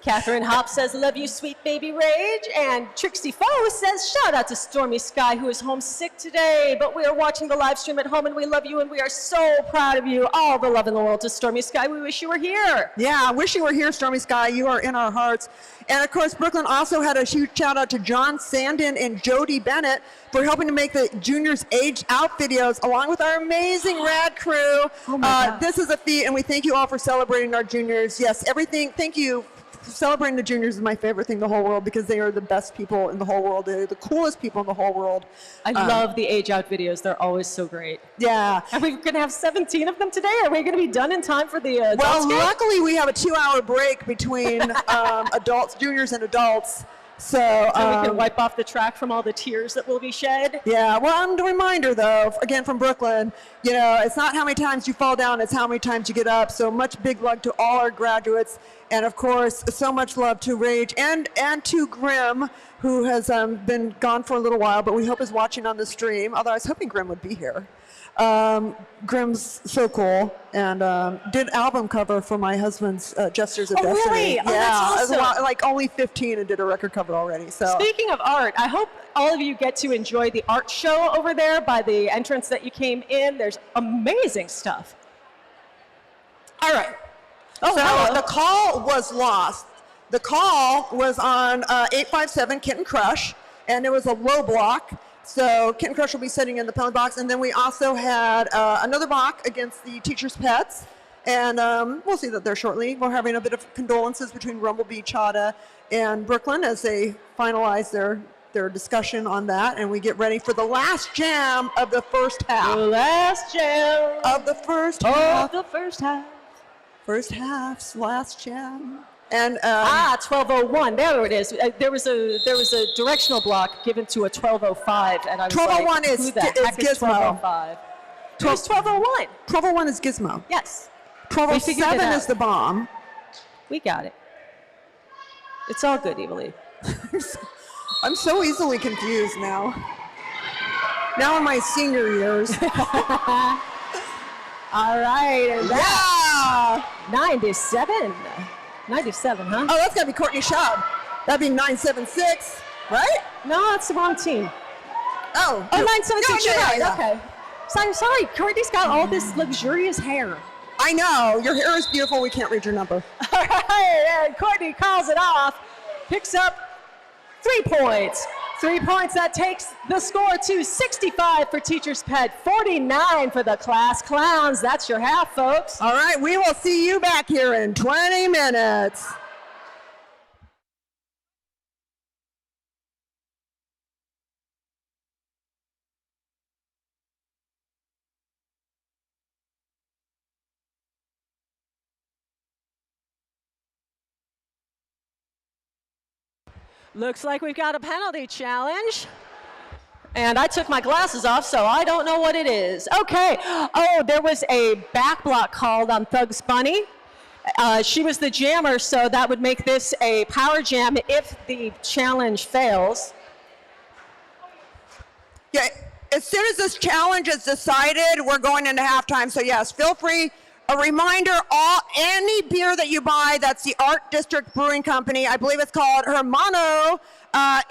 Catherine Hop says, love you, sweet baby Rage. And Trixie Foe says, shout out to Stormy Sky, who is homesick today, but we are watching the live stream at home, and we love you, and we are so proud of you. All the love in the world to Stormy Sky. We wish you were here. Yeah, I wish you were here, Stormy Sky. You are in our hearts. And of course, Brooklyn also had a huge shout out to John Sandin and Jody Bennett for helping to make the juniors aged out videos, along with our amazing rad crew. Oh this is a feat, and we thank you all for celebrating our juniors. Yes, everything. Thank you. Celebrating the juniors is my favorite thing in the whole world, because they are the best people in the whole world. They're the coolest people in the whole world. I love the age out videos. They're always so great. Yeah. Are we going to have 17 of them today? Are we going to be done in time for the adults game? Luckily we have a 2-hour break between adults, juniors and adults. So we can wipe off the track from all the tears that will be shed. Yeah, well, a reminder though, again from Brooklyn, it's not how many times you fall down, it's how many times you get up. So much big love to all our graduates, and of course, so much love to Rage and to Grim, who has been gone for a little while, but we hope is watching on the stream. Although I was hoping Grim would be here. Grim's so cool, and did album cover for my husband's Jesters of Destiny. Really? Yeah, that's awesome. Like only 15 and did a record cover already. So speaking of art, I hope all of you get to enjoy the art show over there by the entrance that you came in. There's amazing stuff. All right. Oh, so hello. The call was lost. The call was on 857 Kitten Crush, and it was a low block. So Ken Crush will be sitting in the penalty box. And then we also had another mock against the teachers' pets. And we'll see that there shortly. We're having a bit of condolences between Rumblebee, Chada, and Brooklyn as they finalize their discussion on that. And we get ready for the last jam of the first half. The last jam Of the first half. of the first half. First half's last jam. And 12:01. There it is. There was a directional block given to a 12:05, and I was 12:01 like, is who the heck is Gizmo. 12:05? It was 12:01. 12:01 is Gizmo. Yes, 12:07 out. is the bomb. we got it. It's all good, Evilly. I'm so easily confused now. Now in my senior years. All right, and Yeah! 97. 97, huh? Oh, that's got to be Courtney Schaub. That'd be 976, right? No, that's the wrong team. Oh, 976, no, you're right. yeah. Okay. Sorry, Courtney's got all this luxurious hair. I know. Your hair is beautiful. We can't read your number. All right, and Courtney calls it off, picks up 3 points. 3 points, that takes the score to 65 for Teacher's Pet, 49 for the Class Clowns. That's your half, folks. All right, we will see you back here in 20 minutes. Looks like we've got a penalty challenge. And I took my glasses off, so I don't know what it is. Okay. Oh, there was a back block called on Thug's Bunny. She was the jammer, so that would make this a power jam if the challenge fails. Yeah, as soon as this challenge is decided, we're going into halftime. So yes, feel free. A reminder, any beer that you buy, that's the Art District Brewing Company, I believe it's called Hermano.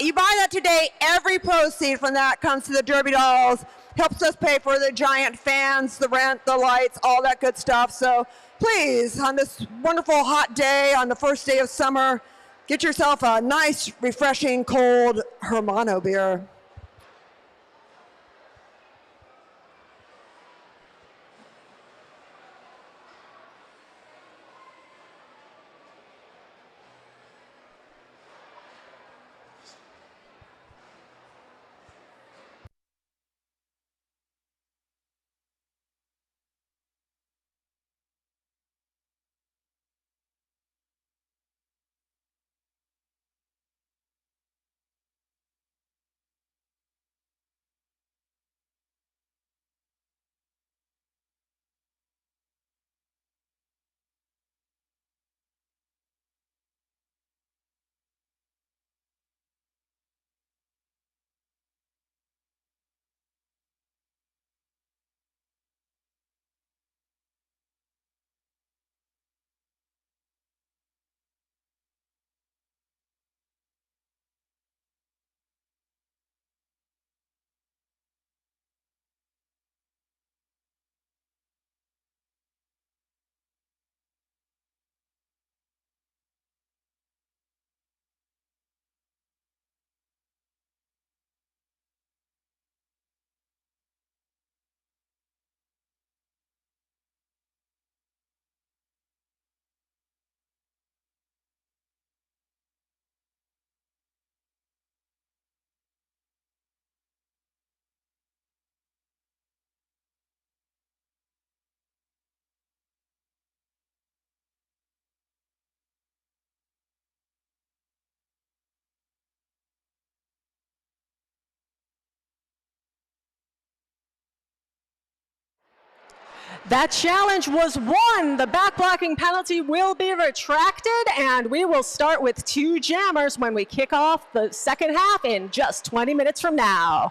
You buy that today, every proceed from that comes to the Derby Dolls, helps us pay for the giant fans, the rent, the lights, all that good stuff. So please, on this wonderful hot day, on the first day of summer, get yourself a nice, refreshing, cold Hermano beer. That challenge was won. The back blocking penalty will be retracted, and we will start with 2 jammers when we kick off the second half in just 20 minutes from now.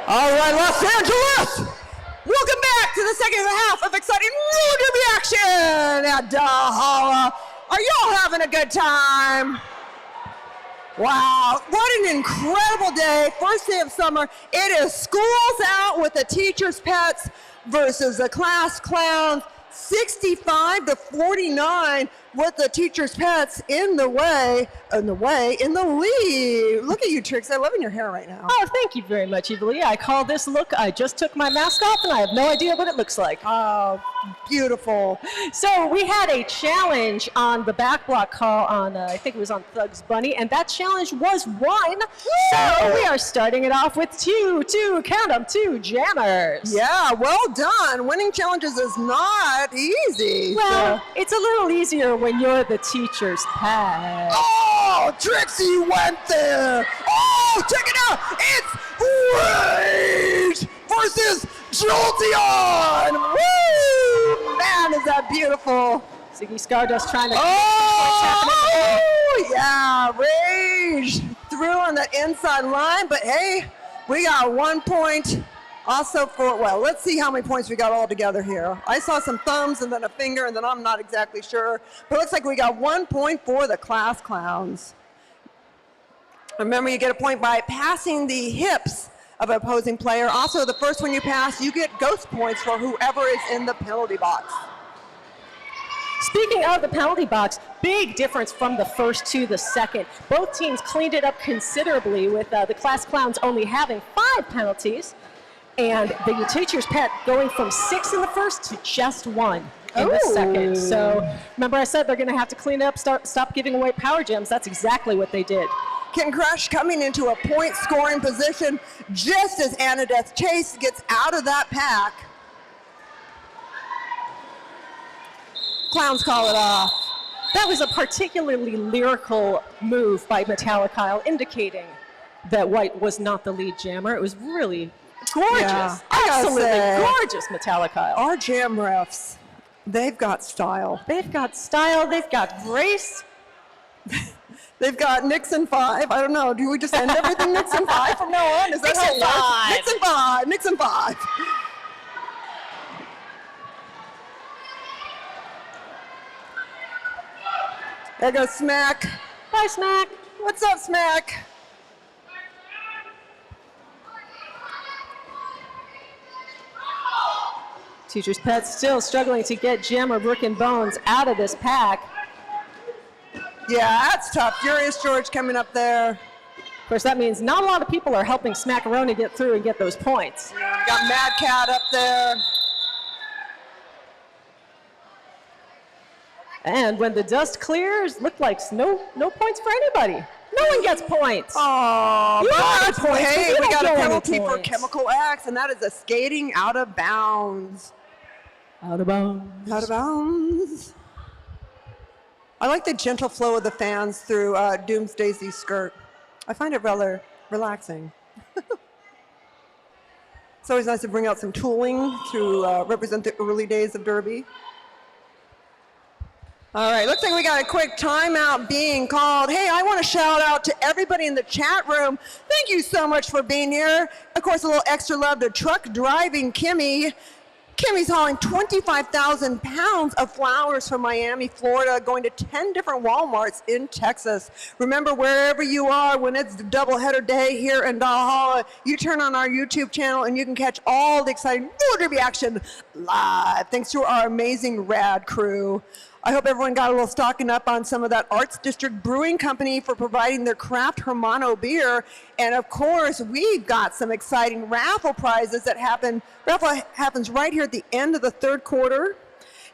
All right, Los Angeles. Welcome back to the second half of exciting roller derby action at Dahala. Are y'all having a good time? Wow, what an incredible day. First day of summer. It is schools out with the teachers' pets versus the class clowns. 65-49 with the teachers' pets in the lead. Look at you, Trix. I'm loving your hair right now. Oh, thank you very much, Evalie. I call this look, I just took my mask off and I have no idea what it looks like. Oh, beautiful. So we had a challenge on the back block call on, I think it was on Thugs Bunny, and that challenge was won. So we are starting it off with two jammers. Yeah, well done. Winning challenges is not easy. Well, it's a little easier when you're the teacher's pet. Oh, Trixie went there. Oh, check it out. It's Rage versus Jolteon. Woo! Man, is that beautiful. Ziggy Stardust trying to... Oh, yeah, Rage through on the inside line, but hey, we got 1 point. Also for, well, let's see how many points we got all together here. I saw some thumbs and then a finger and then I'm not exactly sure. But it looks like we got 1 point for the class clowns. Remember, you get a point by passing the hips of an opposing player. Also, the first one you pass, you get ghost points for whoever is in the penalty box. Speaking of the penalty box, big difference from the first to the second. Both teams cleaned it up considerably with the class clowns only having 5 penalties. And the teacher's pet going from 6 in the first to just 1 in the second. So remember I said they're going to have to clean up, stop giving away power gems. That's exactly what they did. Ken Crush coming into a point scoring position just as Anadeth Chase gets out of that pack. Clowns call it off. That was a particularly lyrical move by Metallicile, indicating that White was not the lead jammer. It was really gorgeous. Yeah, absolutely gorgeous, Metallicile. Our jam refs, they've got style. They've got style, they've got grace. They've got Nixon 5. I don't know, do we just end everything Nixon 5 from now on? Is that Nixon how it works? 5. Nixon 5, Nixon 5. There goes Smack. Hi, Smack. What's up, Smack? Teacher's pet still struggling to get Jim or Brook and Bones out of this pack. Yeah, that's tough. Furious George coming up there. Of course, that means not a lot of people are helping Smackaroni get through and get those points. Yeah, got Mad Cat up there. And when the dust clears, looked like no points for anybody. No one gets points. Oh, but hey, we got a penalty for points. Chemical X, and that is a skating out of bounds. Out of bounds. Out of bounds. I like the gentle flow of the fans through Doomsday's skirt. I find it rather relaxing. It's always nice to bring out some tooling to represent the early days of Derby. All right, looks like we got a quick timeout being called. Hey, I want to shout out to everybody in the chat room. Thank you so much for being here. Of course, a little extra love to truck driving Kimmy. Kimmy's hauling 25,000 pounds of flowers from Miami, Florida, going to 10 different Walmarts in Texas. Remember, wherever you are, when it's the doubleheader day here in Dahala, you turn on our YouTube channel and you can catch all the exciting roller derby action live, thanks to our amazing rad crew. I hope everyone got a little stocking up on some of that Arts District Brewing Company for providing their craft Hermano beer. And of course, we've got some exciting raffle prizes that happen. Raffle happens right here at the end of the third quarter.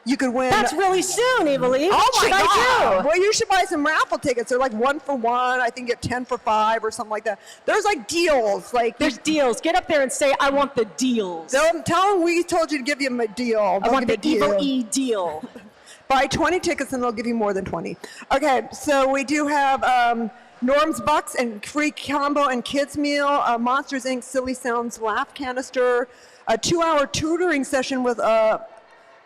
You could win. That's really soon, Evalie. Oh What my should I God. do? Well, you should buy some raffle tickets. They're like 1 for 1. I think get 10 for 5 or something like that. There's like deals. Like There's deals. Get up there and say, I want the deals. tell them we told you to give you a deal. I want the Evil E deal. Buy 20 tickets and they'll give you more than 20. Okay, so we do have Norm's Bucks and free combo and kids meal, Monsters Inc. Silly Sounds Laugh Canister, a 2-hour tutoring session with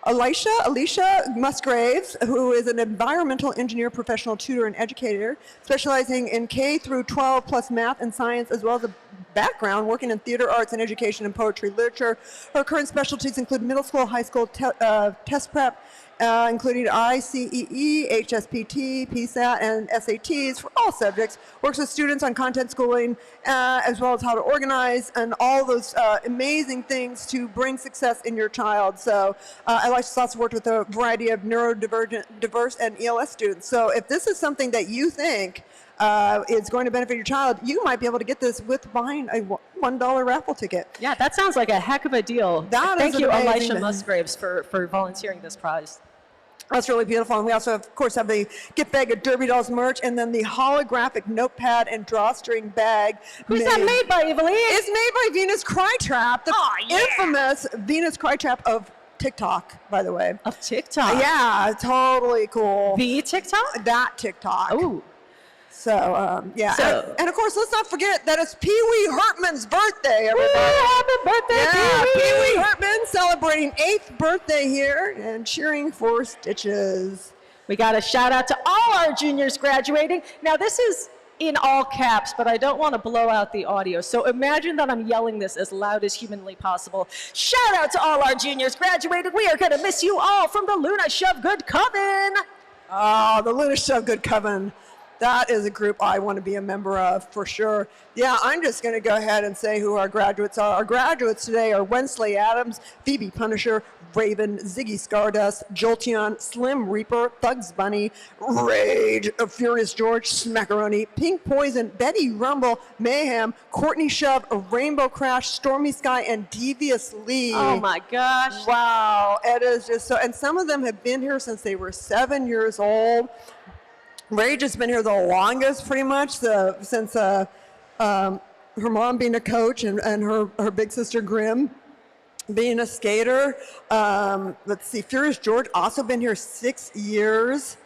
Alicia Musgraves, who is an environmental engineer, professional tutor, and educator, specializing in K through 12 plus math and science, as well as a background working in theater, arts, and education and poetry literature. Her current specialties include middle school, high school test prep, including ICEE, HSPT, PSAT, and SATs for all subjects. Works with students on content schooling, as well as how to organize and all those amazing things to bring success in your child. So Alicia's also worked with a variety of neurodivergent, diverse, and ELS students. So if this is something that you think is going to benefit your child, you might be able to get this with buying a $1 raffle ticket. Yeah, that sounds like a heck of a deal. Thank you, Alicia Musgraves, for volunteering this prize. That's really beautiful. And we also, of course, have the gift bag of Derby Dolls merch and then the holographic notepad and drawstring bag. Who's that made by, Evelyn? It's made by Venus Crytrap, the infamous Venus Crytrap of TikTok, by the way. Of TikTok? Yeah, totally cool. The TikTok? That TikTok. Oh. So, yeah. And of course, let's not forget that it's Pee Wee Hertman's birthday, everybody. Happy birthday, yeah, Pee Pee Wee! Wee Hertman celebrating 8th birthday here and cheering for Stitches. We got a shout out to all our juniors graduating. Now, this is in all caps, but I don't want to blow out the audio. So imagine that I'm yelling this as loud as humanly possible. Shout out to all our juniors graduated. We are going to miss you all from the Luna Shove Good Coven. Oh, the Luna Shove Good Coven. That is a group I want to be a member of for sure. Yeah, I'm just going to go ahead and say who our graduates are. Our graduates today are Wensley Adams, Phoebe Punisher, Raven, Ziggy Stardust, Jolteon, Slim Reaper, Thugs Bunny, Rage, Furious George, Smackaroni, Pink Poison, Betty Rumble, Mayhem, Courtney Shove, Rainbow Crash, Stormy Sky, and Devious Lee. Oh my gosh. Wow, it is just so, and some of them have been here since they were 7 years old. Rage has been here the longest, pretty much, since her mom being a coach and her big sister Grim being a skater. Let's see, Furious George also been here 6 years.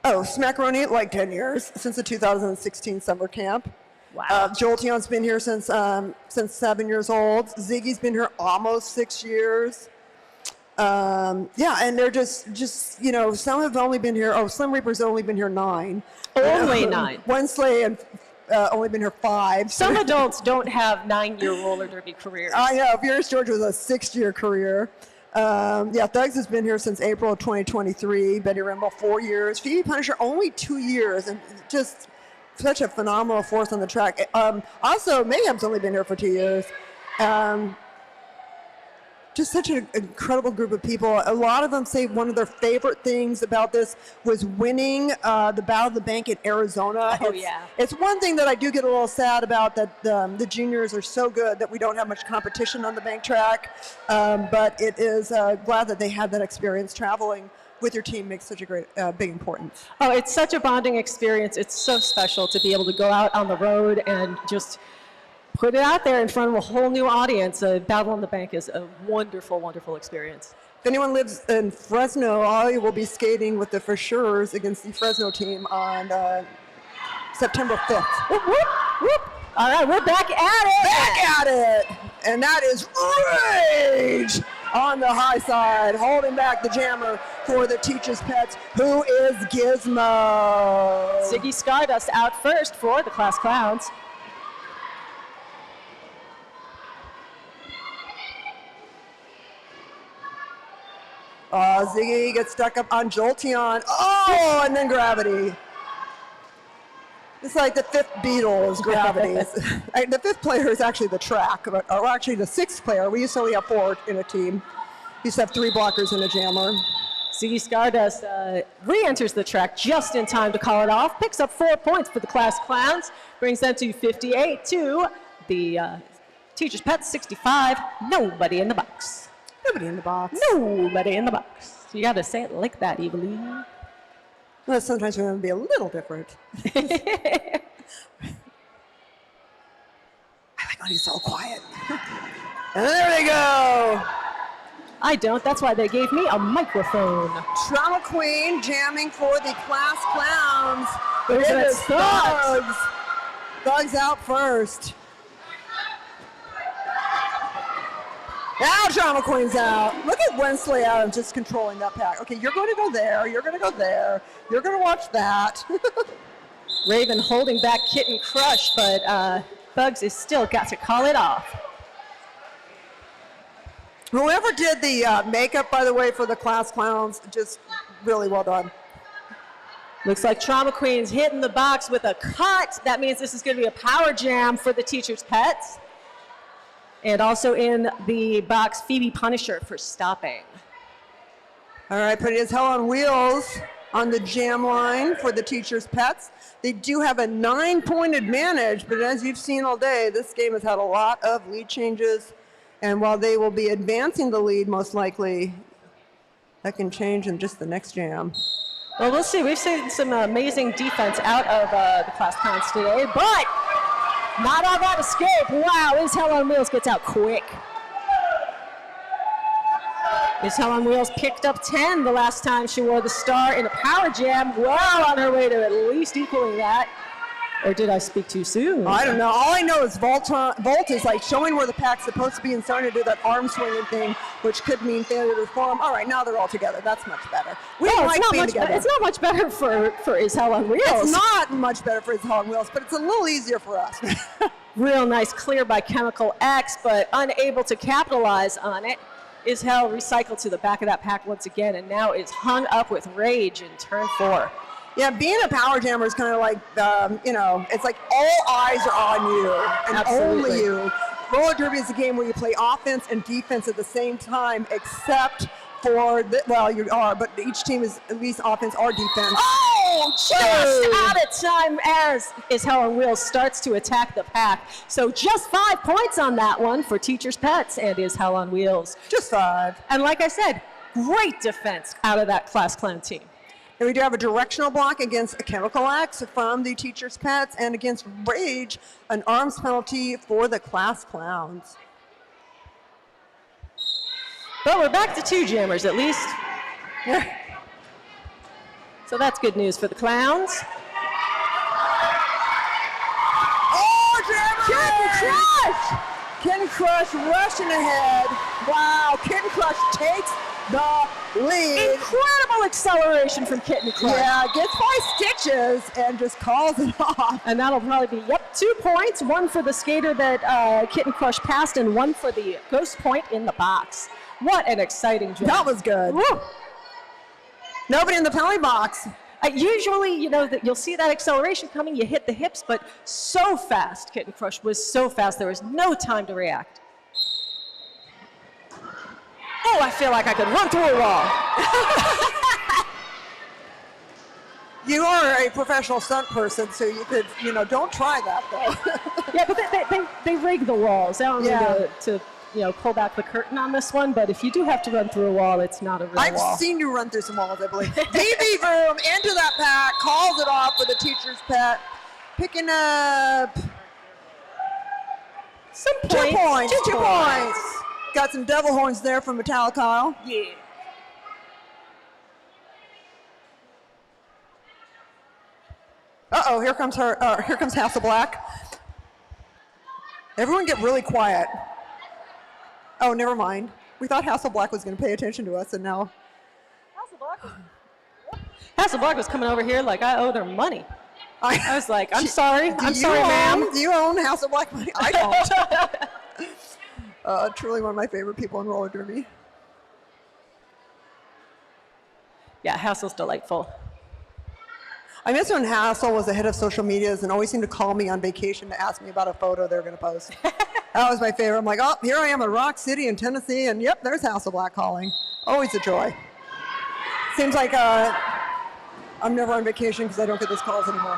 Smackaroni, like 10 years, since the 2016 summer camp. Wow. Jolteon's been here since 7 years old. Ziggy's been here almost 6 years. And they're just you know, some have only been here. Oh, Slim Reaper's only been here 9. Only 9. Wensley and only been here 5. Some adults don't have 9-year roller derby careers. I know. Furious George was a 6-year career. Thugs has been here since April of 2023. Betty Rumble 4 years. Phoebe Punisher only 2 years, and just such a phenomenal force on the track. Also, Mayhem's only been here for 2 years. Just such an incredible group of people. A lot of them say one of their favorite things about this was winning the Battle of the Bank in Arizona. It's one thing that I do get a little sad about, that the juniors are so good that we don't have much competition on the bank track. But it is glad that they had that experience. Traveling with your team makes such a great, big importance. Oh, it's such a bonding experience. It's so special to be able to go out on the road and just put it out there in front of a whole new audience. Battle on the Bank is a wonderful, wonderful experience. If anyone lives in Fresno, I will be skating with the For Sures against the Fresno team on September 5th. Whoop, whoop, whoop. All right, we're back at it. Back at it. And that is Rage on the high side, holding back the jammer for the Teacher's Pets, who is Gizmo. Ziggy Stardust out first for the Class Clowns. Ziggy gets stuck up on Jolteon. Oh, and then Gravity. It's like the 5th Beatle is Gravity. The 5th player is actually the track, or actually the 6th player. We used to only have 4 in a team. We used to have 3 blockers and a jammer. Ziggy Stardust re-enters the track just in time to call it off, picks up 4 points for the Class Clowns, brings them to 58 to the Teacher's Pets 65. Nobody in the box. Nobody in the box. Nobody in the box. You got to say it like that, Evelyn. Well, sometimes we're going to be a little different. I like when he's so quiet. And there they go. I don't. That's why they gave me a microphone. Trauma Queen jamming for the Class Clowns. There's it is Thugs. Thugs out first. Now Trauma Queen's out. Look at Wensley Adams just controlling that pack. Okay, you're going to go there. You're going to go there. You're going to watch that. Raven holding back Kitten Crush, but Bugs has still got to call it off. Whoever did the makeup, by the way, for the class clowns, just really well done. Looks like Trauma Queen's hitting the box with a cut. That means this is going to be a power jam for the teacher's pets. And also in the box, Phoebe Punisher for stopping. All right, but it is Hell on Wheels on the jam line for the teacher's pets. They do have a 9-point advantage, but as you've seen all day, this game has had a lot of lead changes. And while they will be advancing the lead, most likely, that can change in just the next jam. Well, we'll see. We've seen some amazing defense out of the class clowns today, but not all that escape. Wow, Is Hell on Wheels gets out quick. Is Hell on Wheels picked up 10 the last time she wore the star in a power jam. Well on her way to at least equaling that. Or did I speak too soon? I don't know. All I know is Volt is like showing where the pack's supposed to be and starting to do that arm swinging thing, which could mean failure to form. All right, now they're all together. That's much better. It's not much better for Is Hell on Wheels. It's not much better for Is Hell on Wheels, but it's a little easier for us. Real nice clear by Chemical X, but unable to capitalize on it. Is Hell recycled to the back of that pack once again, and now is hung up with Rage in turn 4. Yeah, being a power jammer is kind of like, it's like all eyes are on you and Absolutely. only you. Roller derby is a game where you play offense and defense at the same time, except for, you are, but each team is at least offense or defense. Oh, just out of time as Is Hell on Wheels starts to attack the pack. So just 5 points on that one for Teacher's Pets and Is Hell on Wheels. Just 5. And like I said, great defense out of that class clown team. And we do have a directional block against a Chemical X from the Teacher's Pets, and against Rage, an arms penalty for the class clowns. But we're back to 2 jammers at least. So that's good news for the clowns. Oh, jammer! Kitten Crush rushing ahead. Wow, Kitten Crush takes the lead. Incredible acceleration from Kitten Crush. Yeah, gets by Stitches and just calls it off. And that'll probably be, 2 points. 1 for the skater that Kitten Crush passed, and 1 for the ghost point in the box. What an exciting jam. That was good. Woo. Nobody in the penalty box. Usually, you'll see that acceleration coming, you hit the hips, but so fast, Kitten Crush was so fast, there was no time to react. Oh, I feel like I could run through a wall. You are a professional stunt person, so you could, don't try that though. Yeah, but they rig the walls. I don't need to pull back the curtain on this one, but if you do have to run through a wall, it's not a real wall. I've seen you run through some walls, I believe. DB Vroom into that pack, calls it off for the Teacher's Pet, picking up some points. 2 points. 2 points. Got some devil horns there from Metallic Kyle. Yeah. Uh-oh, here comes Hasselblack. Everyone get really quiet. Oh, never mind. We thought Hasselblack was going to pay attention to us, and now... Hasselblack was coming over here like I owed her money. I was like, I'm sorry, ma'am. Do you own Hasselblack money? I don't. Truly one of my favorite people in roller derby. Yeah, Hassel's delightful. I miss when Hassel was the head of social medias and always seemed to call me on vacation to ask me about a photo they were going to post. That was my favorite. I'm like, oh, here I am in Rock City in Tennessee, and yep, there's Hasselblack calling. Always a joy. Seems like I'm never on vacation because I don't get those calls anymore.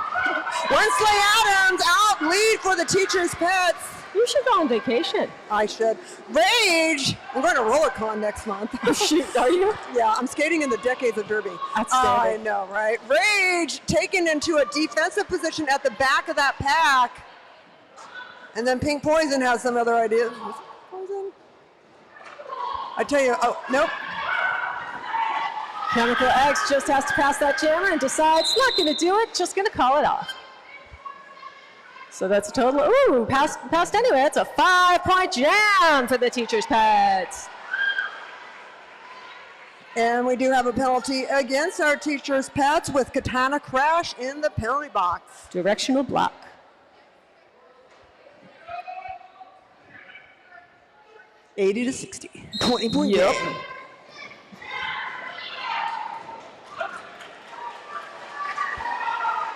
Winsley Adams out lead for the Teacher's Pets. You should go on vacation. I should. Rage! We're going to RollerCon next month. Shoot, are you? Yeah, I'm skating in the Decades of Derby. Outstanding. I know, right? Rage taken into a defensive position at the back of that pack. And then Pink Poison has some other ideas. Poison? I tell you, oh, nope. Chemical X just has to pass that jammer and decides not going to do it, just going to call it off. So that's a total, passed anyway. It's a 5-point jam for the Teacher's Pets. And we do have a penalty against our teacher's pets with katana crash in the penalty box. Directional block. $80-60. 20-point Yep. game.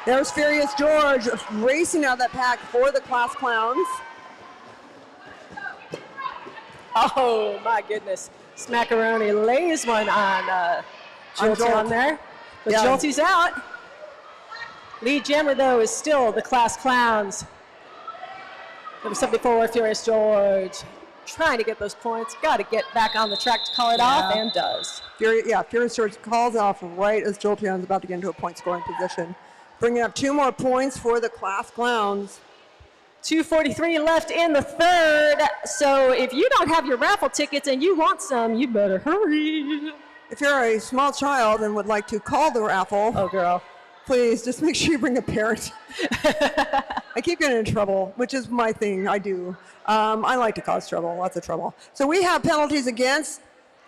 There's Furious George racing out of that pack for the class clowns. Oh my goodness. Smackaroni lays one on Jolty Jolt. on there. But Yeah. Jolty's out. Lead jammer though is still the class clowns. Number 74, Furious George. Trying to get those points. Got to get back on the track to call it off, and does. Furious George calls off right as Jolteon's about to get into a point scoring position. Bringing up 2 more points for the class clowns. 2:43 left in the third. So if you don't have your raffle tickets and you want some, you better hurry. If you're a small child and would like to call the raffle, Oh, girl. please just make sure you bring a parent. I keep getting in trouble, which is my thing. I do. I like to cause trouble, lots of trouble. So we have penalties against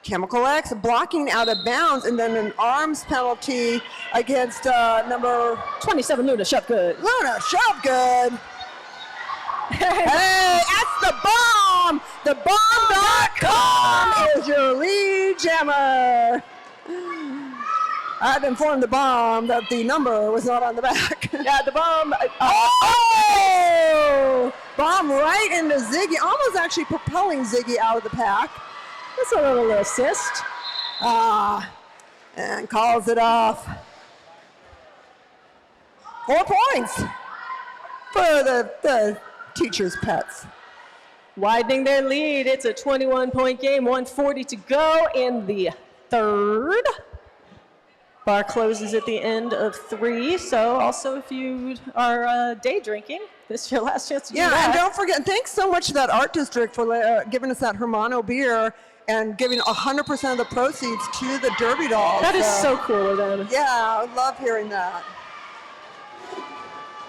Chemical X blocking out of bounds, and then an arms penalty against number 27, Luna Shopgood. Luna Shopgood. Hey, that's the bomb! The bomb.com is your lead jammer. I've informed the bomb that the number was not on the back. Yeah, the bomb. Oh! Bomb right into Ziggy, almost actually propelling Ziggy out of the pack. That's a little assist. And calls it off. 4 points for the teacher's pets. Widening their lead. It's a 21-point game. 1:40 to go in the third. Bar closes at the end of 3. So also if you are day drinking, this is your last chance to do that. Yeah, and don't forget, thanks so much to that art district for giving us that Hermano beer and giving 100% of the proceeds to the Derby dolls. That is so cool of them. Yeah, I love hearing that.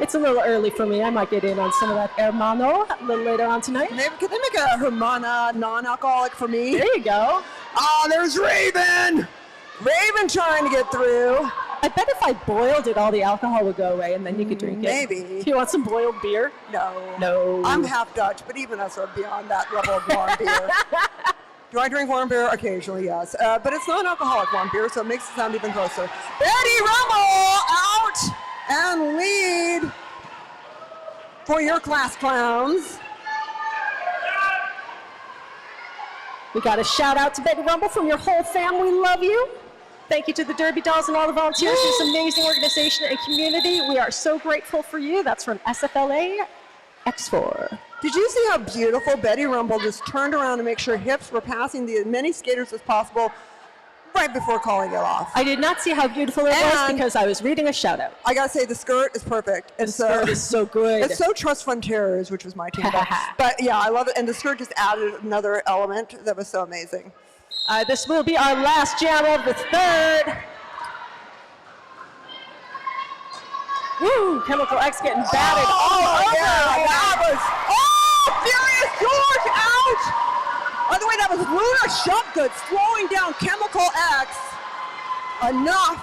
It's a little early for me. I might get in on some of that Hermano a little later on tonight. Could they make a Hermana non-alcoholic for me? There you go. Oh, there's Raven! Raven trying to get through. I bet if I boiled it, all the alcohol would go away, and then you could drink it. Maybe. Do you want some boiled beer? No. No. I'm half Dutch, but even us are beyond that level of warm beer. Do I drink warm beer? Occasionally, yes. But it's non-alcoholic warm beer, so it makes it sound even closer. Betty Rumble out and lead for your class clowns. We got a shout out to Betty Rumble from your whole family. Love you. Thank you to the Derby Dolls and all the volunteers for this amazing organization and community. We are so grateful for you. That's from SFLA X4. Did you see how beautiful Betty Rumble just turned around to make sure hips were passing the as many skaters as possible right before calling it off? I did not see how beautiful it was because I was reading a shout out. I gotta say, the skirt is perfect. The skirt is so good. It's so Trust Fund Terrors, which was my team. But yeah, I love it. And the skirt just added another element that was so amazing. This will be our last jam of the third. Woo! Chemical X getting batted all over. Yeah, that was. Oh, Furious George out! By the way, that was Luna Shopgood slowing down Chemical X enough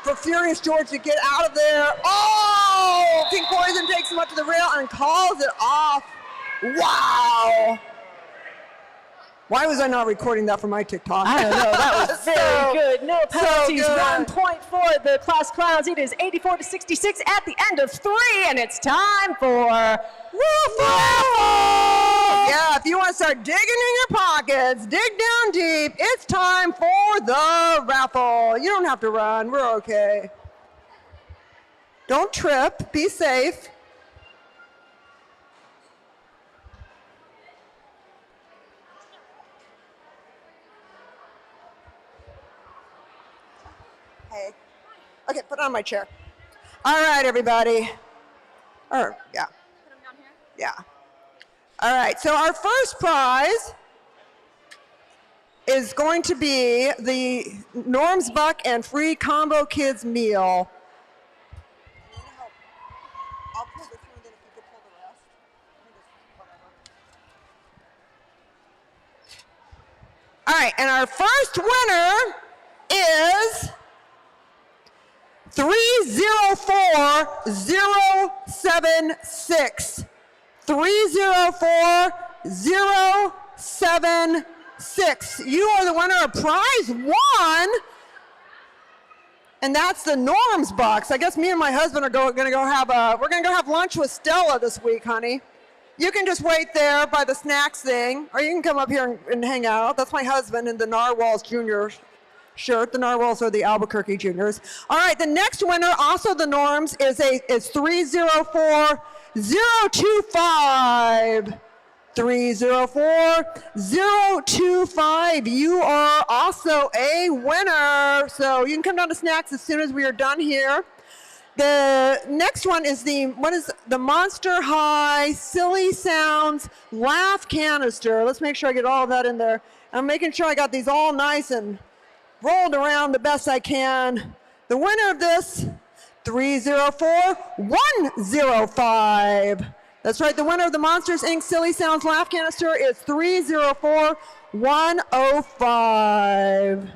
for Furious George to get out of there. Oh! King Poison takes him up to the rail and calls it off. Wow! Why was I not recording that for my TikTok? I don't know. That was very good. No penalties. good. 1 point for the class clowns. It is 84-66 at the end of 3, and it's time for raffle. Yeah, if you want to start digging in your pockets, dig down deep, it's time for the raffle. You don't have to run. We're okay. Don't trip. Be safe. Hey. Okay, put it on my chair. All right, everybody. Yeah. Put them down here. Yeah. All right, so our first prize is going to be the Norm's Buck and free Combo Kids meal. I'll pull this one, then if you could pull the rest. All right, and our first winner is 304076. 304076. You are the winner of prize 1. And that's the Norms box. I guess me and my husband are we're gonna go have lunch with Stella this week, honey. You can just wait there by the snacks thing, or you can come up here and hang out. That's my husband in the Narwhals Junior shirt. The Narwhals are the Albuquerque Juniors. All right, the next winner, also the Norms, is 304025. 304025. You are also a winner. So you can come down to snacks as soon as we are done here. The next one is the Monster High Silly Sounds Laugh Canister. Let's make sure I get all of that in there. I'm making sure I got these all nice and rolled around the best I can. The winner of this, 304105. That's right, the winner of the Monsters Inc. Silly Sounds Laugh Canister is 304105.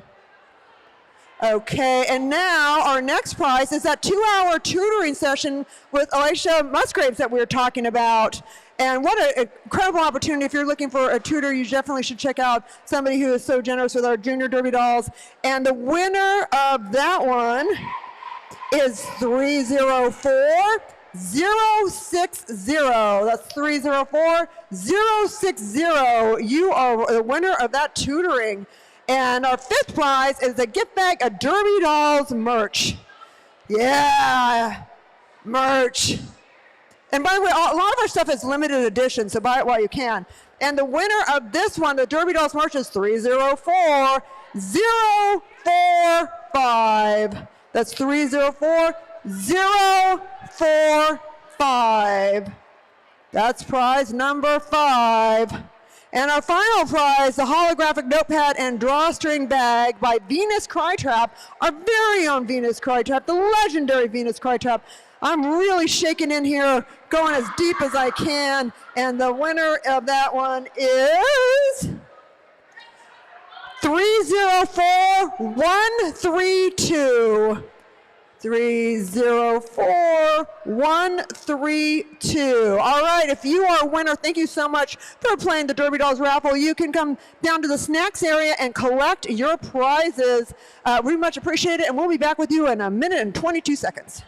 Okay, and now our next prize is that 2-hour tutoring session with Alicia Musgraves that we were talking about. And what an incredible opportunity. If you're looking for a tutor, you definitely should check out somebody who is so generous with our junior derby dolls. And the winner of that one is 304060. That's 304060. You are the winner of that tutoring. And our 5th prize is a gift bag of Derby Dolls merch. Yeah, merch. And by the way, a lot of our stuff is limited edition, so buy it while you can. And the winner of this one, the Derby Dolls merch, is 304045. That's 304045. That's prize number 5. And our final prize, the holographic notepad and drawstring bag by Venus Crytrap, our very own Venus Crytrap, the legendary Venus Crytrap. I'm really shaking in here, going as deep as I can. And the winner of that one is 304132. 304132. All right, if you are a winner, thank you so much for playing the Derby Dolls raffle. You can come down to the snacks area and collect your prizes. We much appreciate it, and we'll be back with you in a minute and 22 seconds.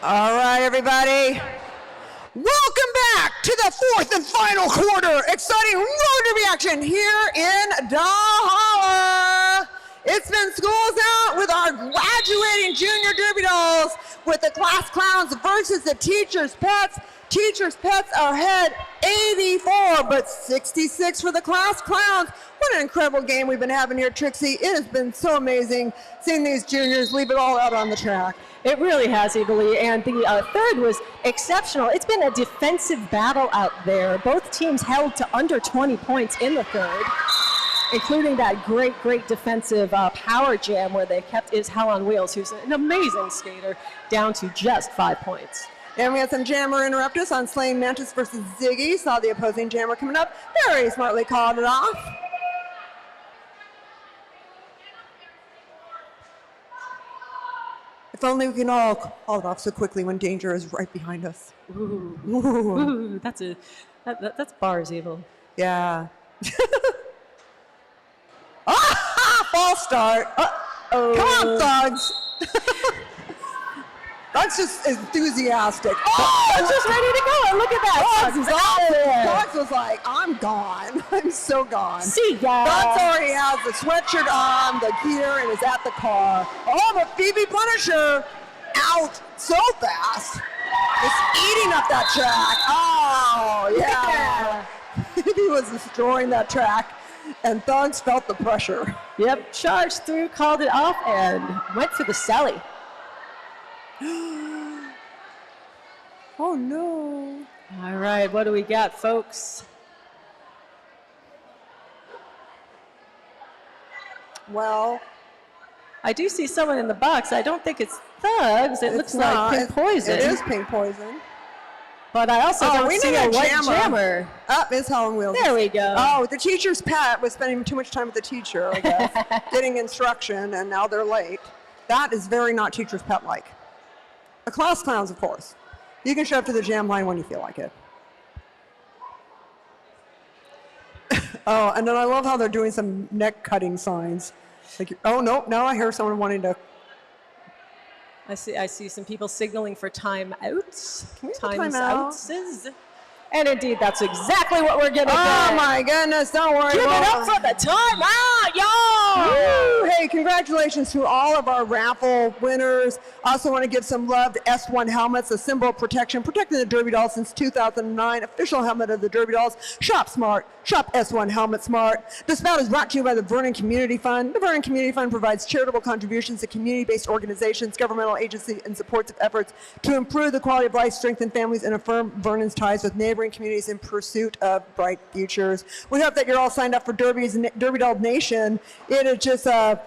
All right, everybody. Welcome back to the 4th and final quarter. Exciting road derby action here in Dalhalla. It's been schools out with our graduating junior derby dolls with the class clowns versus the teachers' pets. Teachers' pets are ahead 84, but 66 for the class clowns. What an incredible game we've been having here, Trixie. It has been so amazing seeing these juniors leave it all out on the track. It really has, Eagly, and the 3rd was exceptional. It's been a defensive battle out there. Both teams held to under 20 points in the 3rd, including that great defensive power jam where they kept Is Hell on Wheels, who's an amazing skater, down to just 5 points. And we had some jammer interrupt us on Slaying Mantis versus Ziggy. Saw the opposing jammer coming up. Very smartly called it off. If only we can all call it off so quickly when danger is right behind us. Ooh, Ooh. ooh, that's bars evil. Yeah. Ah! False start. Uh-oh. Come on, Thugs. Thugs just enthusiastic. Oh, it's just ready to go. And look at that. Thugs is out there. Thugs was like, I'm gone. I'm so gone. See ya. Thugs already has the sweatshirt on, the gear, and is at the car. Oh, but Phoebe Punisher out so fast. Just eating up that track. Oh, yeah. Phoebe was destroying that track, and Thugs felt the pressure. Yep, charged through, called it off, and went for the Sally. Oh, no. All right, what do we got, folks? Well, I do see someone in the box. I don't think it's Thugs. It looks like Pink Poison. It is Pink Poison. But I also don't see a white jammer. Up is Helen Wheels. There we go. Oh, the teacher's pet was spending too much time with the teacher, I guess, getting instruction, and now they're late. That is very not teacher's pet-like. The class clowns, of course. You can show up to the jam line when you feel like it. Oh, and then I love how they're doing some neck-cutting signs. Like, oh, no, now I hear someone wanting to. I see some people signaling for timeouts. Can we have a timeout? And indeed, that's exactly what we're gonna get. Oh my goodness, don't worry. Give it up for the timeout, y'all! Woo! Hey, congratulations to all of our raffle winners. Also want to give some love to S1 Helmets, a symbol of protection, protecting the Derby Dolls since 2009, official helmet of the Derby Dolls. Shop smart, shop S1 Helmet smart. This bout is brought to you by the Vernon Community Fund. The Vernon Community Fund provides charitable contributions to community-based organizations, governmental agencies, and supports efforts to improve the quality of life, strengthen families, and affirm Vernon's ties with neighboring communities in pursuit of bright futures. We hope that you're all signed up for Derby Doll Nation. It is just a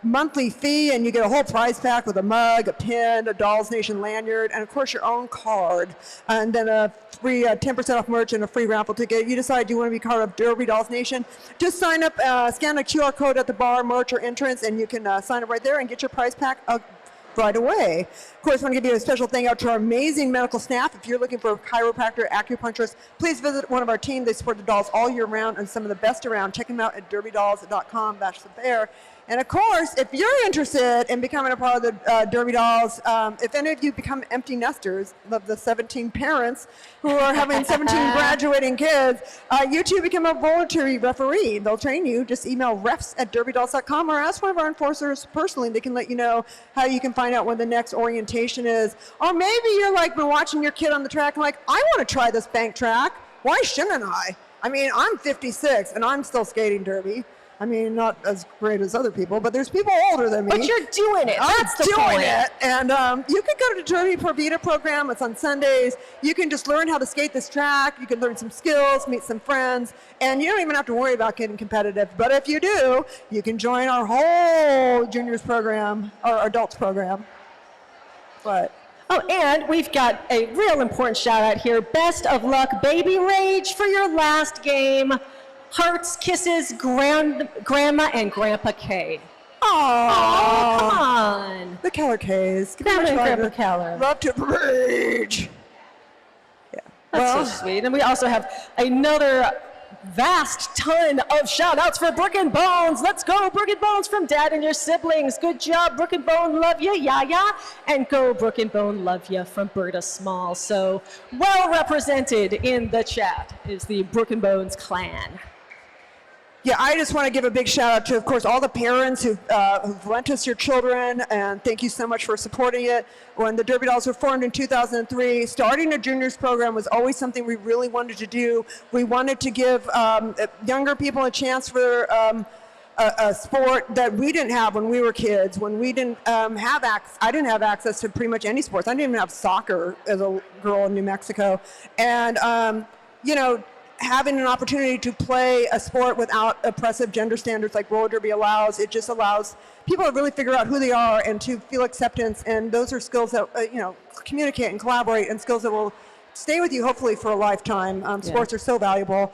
monthly fee, and you get a whole prize pack with a mug, a pin, a Dolls Nation lanyard, and of course your own card, and then a free 10% off merch and a free raffle ticket. You decide you want to be part of Derby Dolls Nation, just sign up, scan a QR code at the bar, merch, or entrance, and you can sign up right there and get your prize pack right away. Of course, I want to give you a special thank out to our amazing medical staff. If you're looking for a chiropractor, acupuncturist, please visit one of our team. They support the dolls all year round and some of the best around. Check them out at derbydolls.com/there. And of course, if you're interested in becoming a part of the Derby Dolls, if any of you become empty nesters of the 17 parents who are having 17 graduating kids, you too become a voluntary referee. They'll train you. Just email refs@derbydolls.com or ask one of our enforcers personally. They can let you know how you can find out when the next orientation is. Or maybe you're like been watching your kid on the track and like, I want to try this bank track. Why shouldn't I? I mean, I'm 56 and I'm still skating derby. I mean, not as great as other people, but there's people older than me. But you're doing it. That's the point. I'm doing it. And you can go to the Derby Pro Vita program. It's on Sundays. You can just learn how to skate this track. You can learn some skills, meet some friends, and you don't even have to worry about getting competitive. But if you do, you can join our whole juniors program, or adults program. But oh, and we've got a real important shout out here. Best of luck, Baby Rage, for your last game. Hearts, kisses, Grandma and Grandpa K. Oh, come on. The Keller K's. Grandma and Grandpa Keller. Love to rage. Yeah. That's so sweet. And we also have another vast ton of shout outs for Brook and Bones. Let's go, Brook and Bones, from Dad and your siblings. Good job, Brook and Bone, love you, Yaya. And go, Brook and Bone, love you, from Berta Small. So well represented in the chat is the Brook and Bones clan. Yeah, I just want to give a big shout out to, of course, all the parents who've lent us your children, and thank you so much for supporting it. When the Derby Dolls were formed in 2003, starting a juniors program was always something we really wanted to do. We wanted to give younger people a chance for a sport that we didn't have when we were kids, when we didn't have access. I didn't have access to pretty much any sports. I didn't even have soccer as a girl in New Mexico. And, you know, having an opportunity to play a sport without oppressive gender standards like roller derby allows, it just allows people to really figure out who they are and to feel acceptance. And those are skills that, communicate and collaborate, and skills that will stay with you hopefully for a lifetime. Sports are so valuable.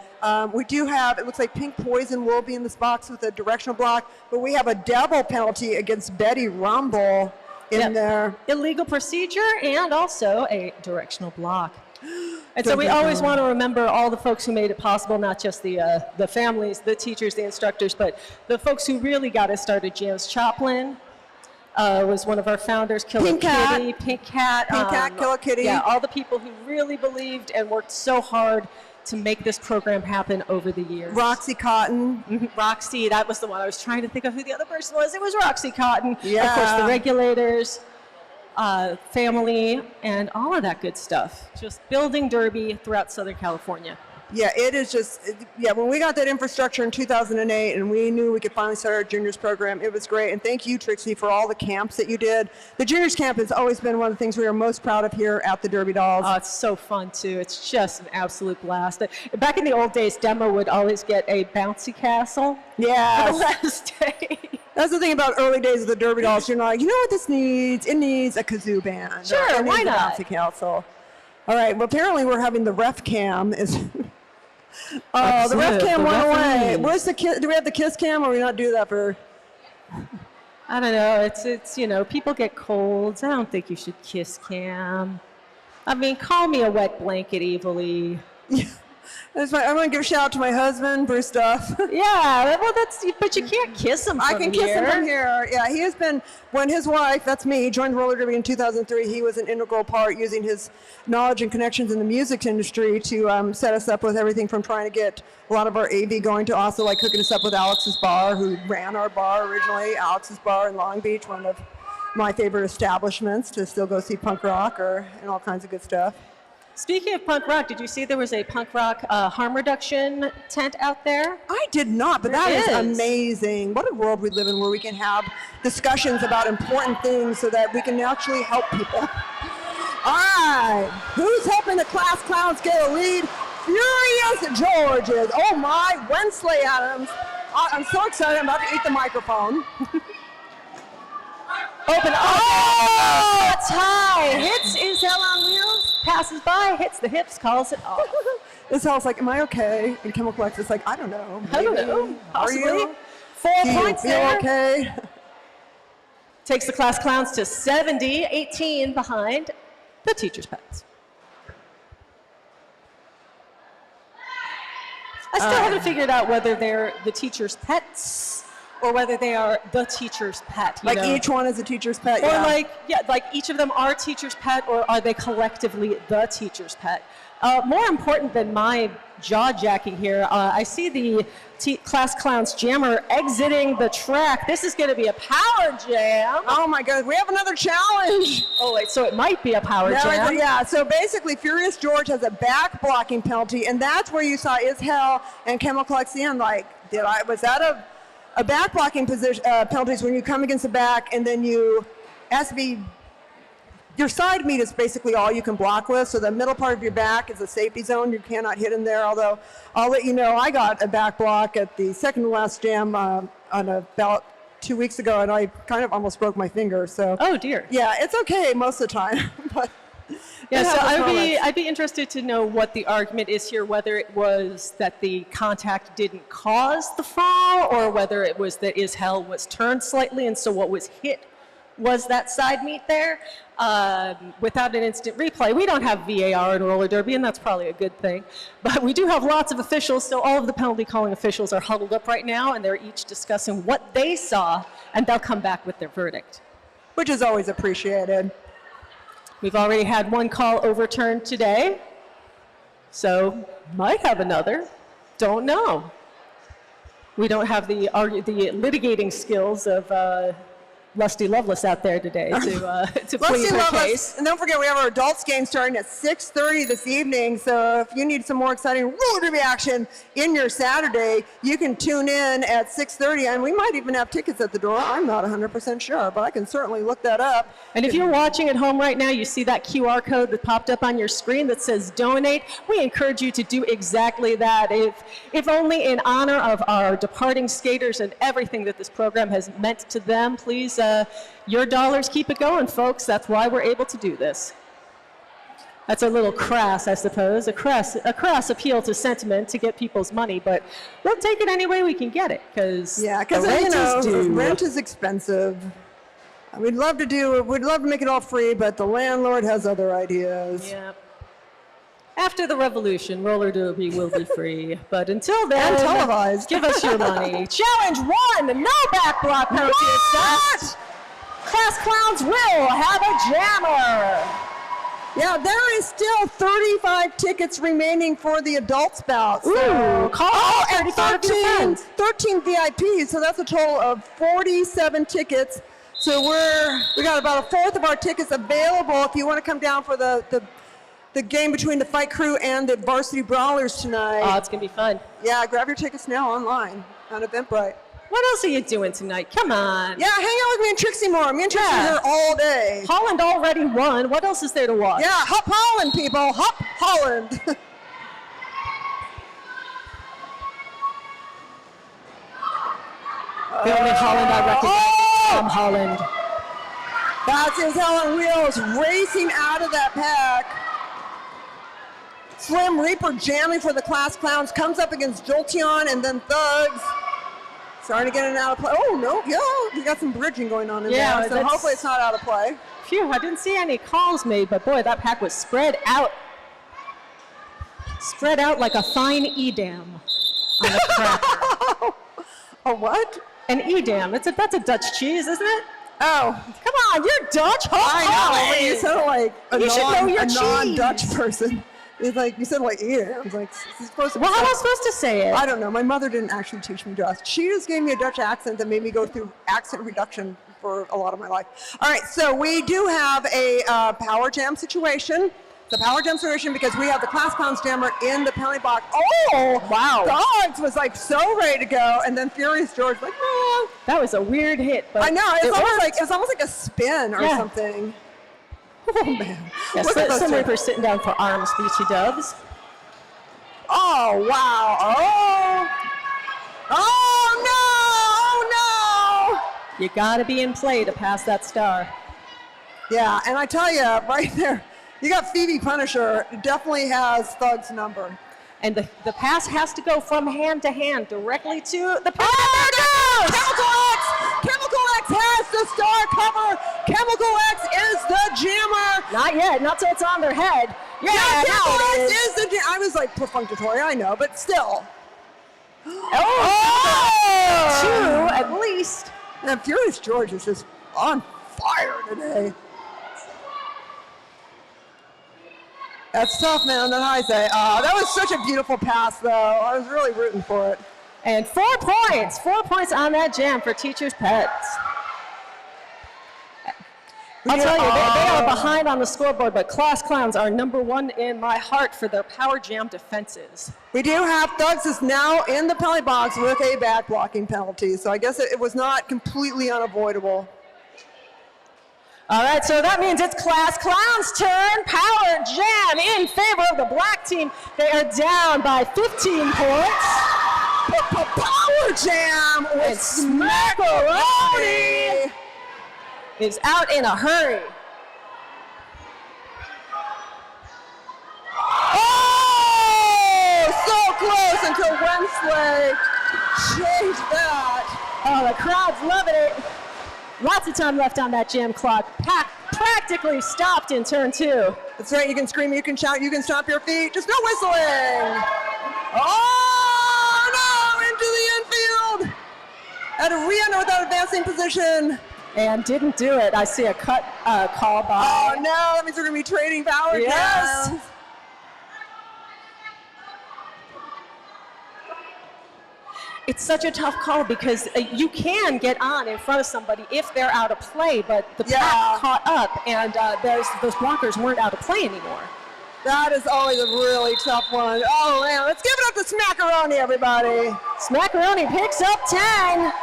We do have, it looks like Pink Poison will be in this box with a directional block, but we have a double penalty against Betty Rumble in there. Illegal procedure and also a directional block. And so we always want to remember all the folks who made it possible, not just the families, the teachers, the instructors, but the folks who really got us started. James Choplin was one of our founders, Killer Kitty, Pink Cat, Killer Kitty. Yeah, all the people who really believed and worked so hard to make this program happen over the years. Roxy Cotton. Roxy, that was the one. I was trying to think of who the other person was. It was Roxy Cotton. Yeah. Of course, the regulators, family, and all of that good stuff. Just building Derby throughout Southern California. Yeah, it is just, when we got that infrastructure in 2008 and we knew we could finally start our juniors program, it was great. And thank you, Trixie, for all the camps that you did. The juniors camp has always been one of the things we are most proud of here at the Derby Dolls. Oh, it's so fun, too. It's just an absolute blast. Back in the old days, Demo would always get a bouncy castle. Yeah. The last day. That's the thing about early days of the Derby Dolls. You're like, you know what this needs? It needs a kazoo band. Sure, why not? A bouncy castle. All right, well, apparently we're having the ref cam is... Oh, the ref cam went away. Where's the kiss? Do we have the kiss cam, or we not do that for? I don't know. It's people get colds. I don't think you should kiss cam. I mean, call me a wet blanket evilly. That's right. I want to give a shout out to my husband for stuff. Yeah, well, but you can't kiss him from here. I can kiss him from here. Yeah, he has been, when his wife, that's me, joined roller derby in 2003, he was an integral part using his knowledge and connections in the music industry to set us up with everything from trying to get a lot of our AV going to also like hooking us up with Alex's Bar, who ran our bar originally, Alex's Bar in Long Beach, one of my favorite establishments to still go see punk rock and all kinds of good stuff. Speaking of punk rock, did you see there was a punk rock harm reduction tent out there? I did not, but that is amazing. What a world we live in where we can have discussions about important things so that we can actually help people. All right, who's helping the class clowns get a lead? Furious Georges. Oh my, Wensley Adams. I'm so excited, I'm about to eat the microphone. Open. Oh, it's high. Hits Isel on wheels. Passes by, hits the hips, calls it off. Isel's like, am I okay? And Chemical X is like, I don't know. I don't know. Possibly. Are you? 4 points Do you feel there. okay? Takes the class clowns to 70, 18 behind the teacher's pets. I still haven't figured out whether they're the teacher's pets or whether they are the teacher's pet. Like each one is a teacher's pet, or yeah. like each of them are teacher's pet, or are they collectively the teacher's pet? More important than my jaw-jacking here, I see the class clowns jammer exiting the track. This is going to be a power jam. Oh my God, we have another challenge. Oh wait, so it might be a power jam. Yeah, so basically Furious George has a back blocking penalty, and that's where you saw Ishel and Chemical X like, was that a back blocking position penalties when you come against the back and then you your side meat is basically all you can block with, so the middle part of your back is a safety zone. You cannot hit in there, although I'll let you know I got a back block at the second to last jam on about 2 weeks ago, and I kind of almost broke my finger. So oh dear. Yeah, it's okay most of the time, but yeah. So I'd be interested to know what the argument is here, whether it was that the contact didn't cause the fall, or whether it was that Ishel was turned slightly, and so what was hit was that side meat there. Without an instant replay, we don't have VAR in roller derby, and that's probably a good thing. But we do have lots of officials, so all of the penalty calling officials are huddled up right now, and they're each discussing what they saw, and they'll come back with their verdict. Which is always appreciated. We've already had one call overturned today, so might have another. Don't know. We don't have the litigating skills of Lusty Loveless out there today to plead Lusty her Loveless. case. And don't forget, we have our adults game starting at 6:30 this evening. So if you need some more exciting roller derby action in your Saturday, you can tune in at 6:30. And we might even have tickets at the door. I'm not 100% sure, but I can certainly look that up. And if you're watching at home right now, you see that QR code that popped up on your screen that says donate. We encourage you to do exactly that. If only in honor of our departing skaters and everything that this program has meant to them, please, your dollars keep it going, folks. That's why we're able to do this. That's a little crass, I suppose, a crass appeal to sentiment to get people's money, but we'll take it any way we can get it, because rent is expensive. We'd love to make it all free, but the landlord has other ideas. Yeah. After the revolution, roller derby will be free, but until then, and televised. Give us your money. Challenge 1, no back block penalty assessed. Class clowns will have a jammer. Yeah, there is still 35 tickets remaining for the adults bout. So. Ooh, call and 13 VIPs, so that's a total of 47 tickets. So we got about a fourth of our tickets available if you want to come down for the game between the Fight Crew and the Varsity Brawlers tonight. Oh, it's going to be fun. Yeah, grab your tickets now online on Eventbrite. What else are you doing tonight? Come on. Yeah, hang out with me and Trixie more. Me and Trixie are here all day. Holland already won. What else is there to watch? Yeah, Hop Holland, people. Hop Holland. The only Holland I recognize is Tom Holland. That's his Helen Wheels racing out of that pack. Slim Reaper jamming for the Class Clowns, comes up against Jolteon and then Thugs. Starting to get it out of play. Oh, no, yeah, we got some bridging going on in there, so hopefully it's not out of play. Phew, I didn't see any calls made, but boy, that pack was spread out. Spread out like a fine Edam on a cracker. A what? An Edam. That's a Dutch cheese, isn't it? Oh. Come on, you're Dutch. I know, you sound like a non-Dutch person. It's like, you said like, yeah. I was like, it's supposed to be. Well, how am I supposed to say it? I don't know. My mother didn't actually teach me Dutch. She just gave me a Dutch accent that made me go through accent reduction for a lot of my life. All right, so we do have a power jam situation. It's a power jam situation because we have the Class Clowns jammer in the penalty box. Oh, wow. Dogs was like so ready to go, and then Furious George like, no. That was a weird hit, but I know, it's almost like a spin or something. Oh, man. Yeah, some Reapers sitting down for arms, Beachy Dubs. Oh, wow. Oh, no. You got to be in play to pass that star. Yeah, and I tell you, right there, you got Phoebe Punisher. It definitely has Thug's number. And the pass has to go from hand to hand directly to the pass. Oh, there it goes! Chemical X has the star cover. Chemical X is the jammer. Not yet, not till it's on their head. Yeah, Chemical X is the jammer. I was like perfunctory, I know, but still. Oh! Two at least. And Furious George is just on fire today. That's tough, man, that high say. That was such a beautiful pass, though. I was really rooting for it. And 4 points. 4 points on that jam for Teacher's Pets. I'll tell you, they are behind on the scoreboard, but Class Clowns are #1 in my heart for their power jam defenses. We do have Thugs is now in the penalty box with a back blocking penalty, so I guess it was not completely unavoidable. All right, so that means it's Class Clowns' turn. Power jam in favor of the black team. They are down by 15 points. Power jam with Smackaroni is out in a hurry. Oh, so close until Wensley changed that. Oh, the crowd's loving it. Lots of time left on that jam clock. Pack practically stopped in turn 2. That's right, you can scream, you can shout, you can stomp your feet, just no whistling. Oh, no, into the infield. Had to re-enter without advancing position. And didn't do it. I see a cut call by. Oh, no, that means we're going to be trading power. Yes. It's such a tough call because you can get on in front of somebody if they're out of play, but the pack caught up, and those blockers weren't out of play anymore. That is always a really tough one. Oh, man, let's give it up to Smackaroni, everybody. Smackaroni picks up 10.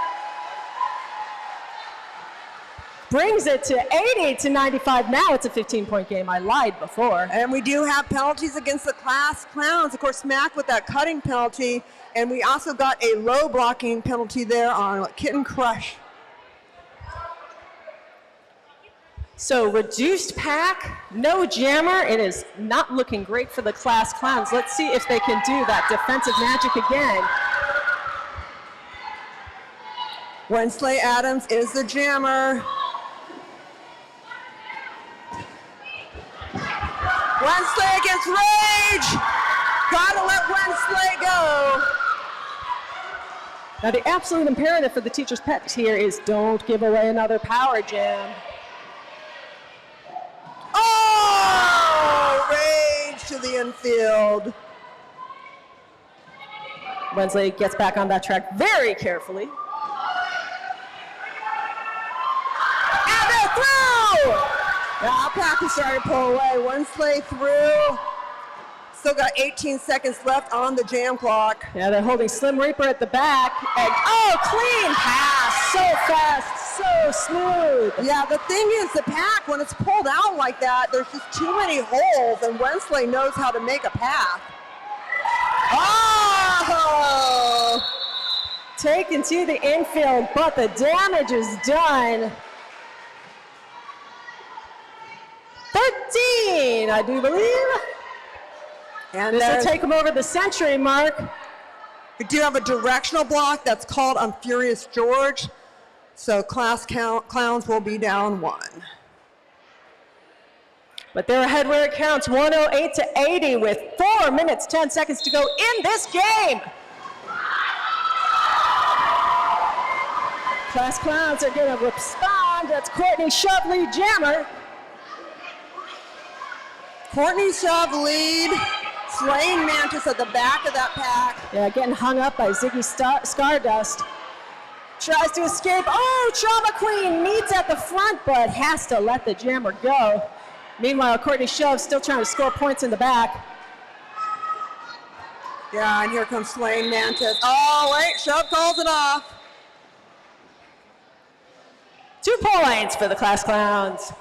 Brings it to 80-95. Now it's a 15-point game. I lied before. And we do have penalties against the class clowns. Of course, Smack with that cutting penalty. And we also got a low blocking penalty there on Kitten Crush. So reduced pack, no jammer. It is not looking great for the class clowns. Let's see if they can do that defensive magic again. Wensley Adams is the jammer. Wensley against Rage. Gotta let Wensley go. Now the absolute imperative for the teacher's pets here is don't give away another power jam. Oh, Rage to the infield. Wensley gets back on that track very carefully. And they're through! Now pack is starting to pull away. Wensley through. Still got 18 seconds left on the jam clock. Yeah, they're holding Slim Reaper at the back. And oh, clean pass. So fast, so smooth. Yeah, the thing is, the pack, when it's pulled out like that, there's just too many holes, and Wensley knows how to make a path. Oh! Taken to the infield, but the damage is done. 13, I do believe. And this will take them over the century mark. We do have a directional block that's called on Furious George. So class clowns will be down 1. But they're ahead where it counts, 108-80 with 4 minutes, 10 seconds to go in this game. Class clowns are gonna respond. That's Courtney Shove, lead jammer. Courtney Shove lead, Slaying Mantis at the back of that pack. Yeah, getting hung up by Ziggy Stardust. Tries to escape. Oh, Trauma Queen meets at the front, but has to let the jammer go. Meanwhile, Courtney Shove still trying to score points in the back. Yeah, and here comes Slaying Mantis. Oh, wait, Shove calls it off. 2 points for the class clowns.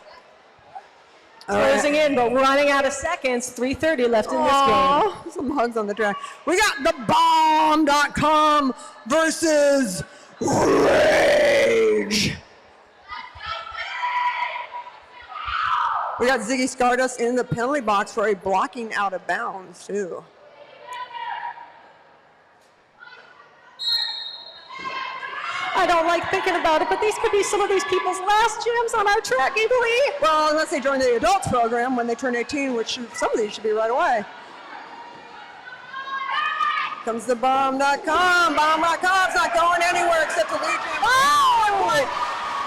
Closing in, but running out of seconds. 3:30 left in this game. Some hugs on the track. We got thebomb.com versus Rage. We got Ziggy Stardust in the penalty box for a blocking out of bounds, too. I don't like thinking about it, but these could be some of these people's last jams on our track, you believe? Well, unless they join the adults program when they turn 18, which some of these should be right away. Comes the bomb.com. Bomb.com's not going anywhere except to lead jam. Oh!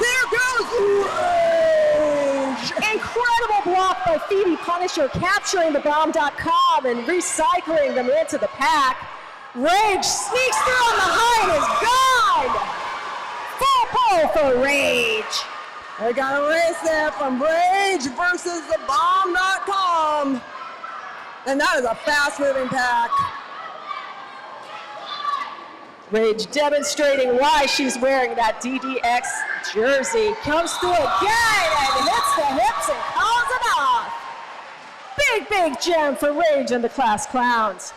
There goes Rage! Incredible block by Phoebe Punisher, capturing the bomb.com and recycling them into the pack. Rage sneaks through on the high and is gone! Full pole for Rage. They got a race there from Rage versus the bomb.com. And that is a fast-moving pack. Rage demonstrating why she's wearing that DDX jersey. Comes through again and hits the hips and calls it off. Big, big jam for Rage and the class clowns.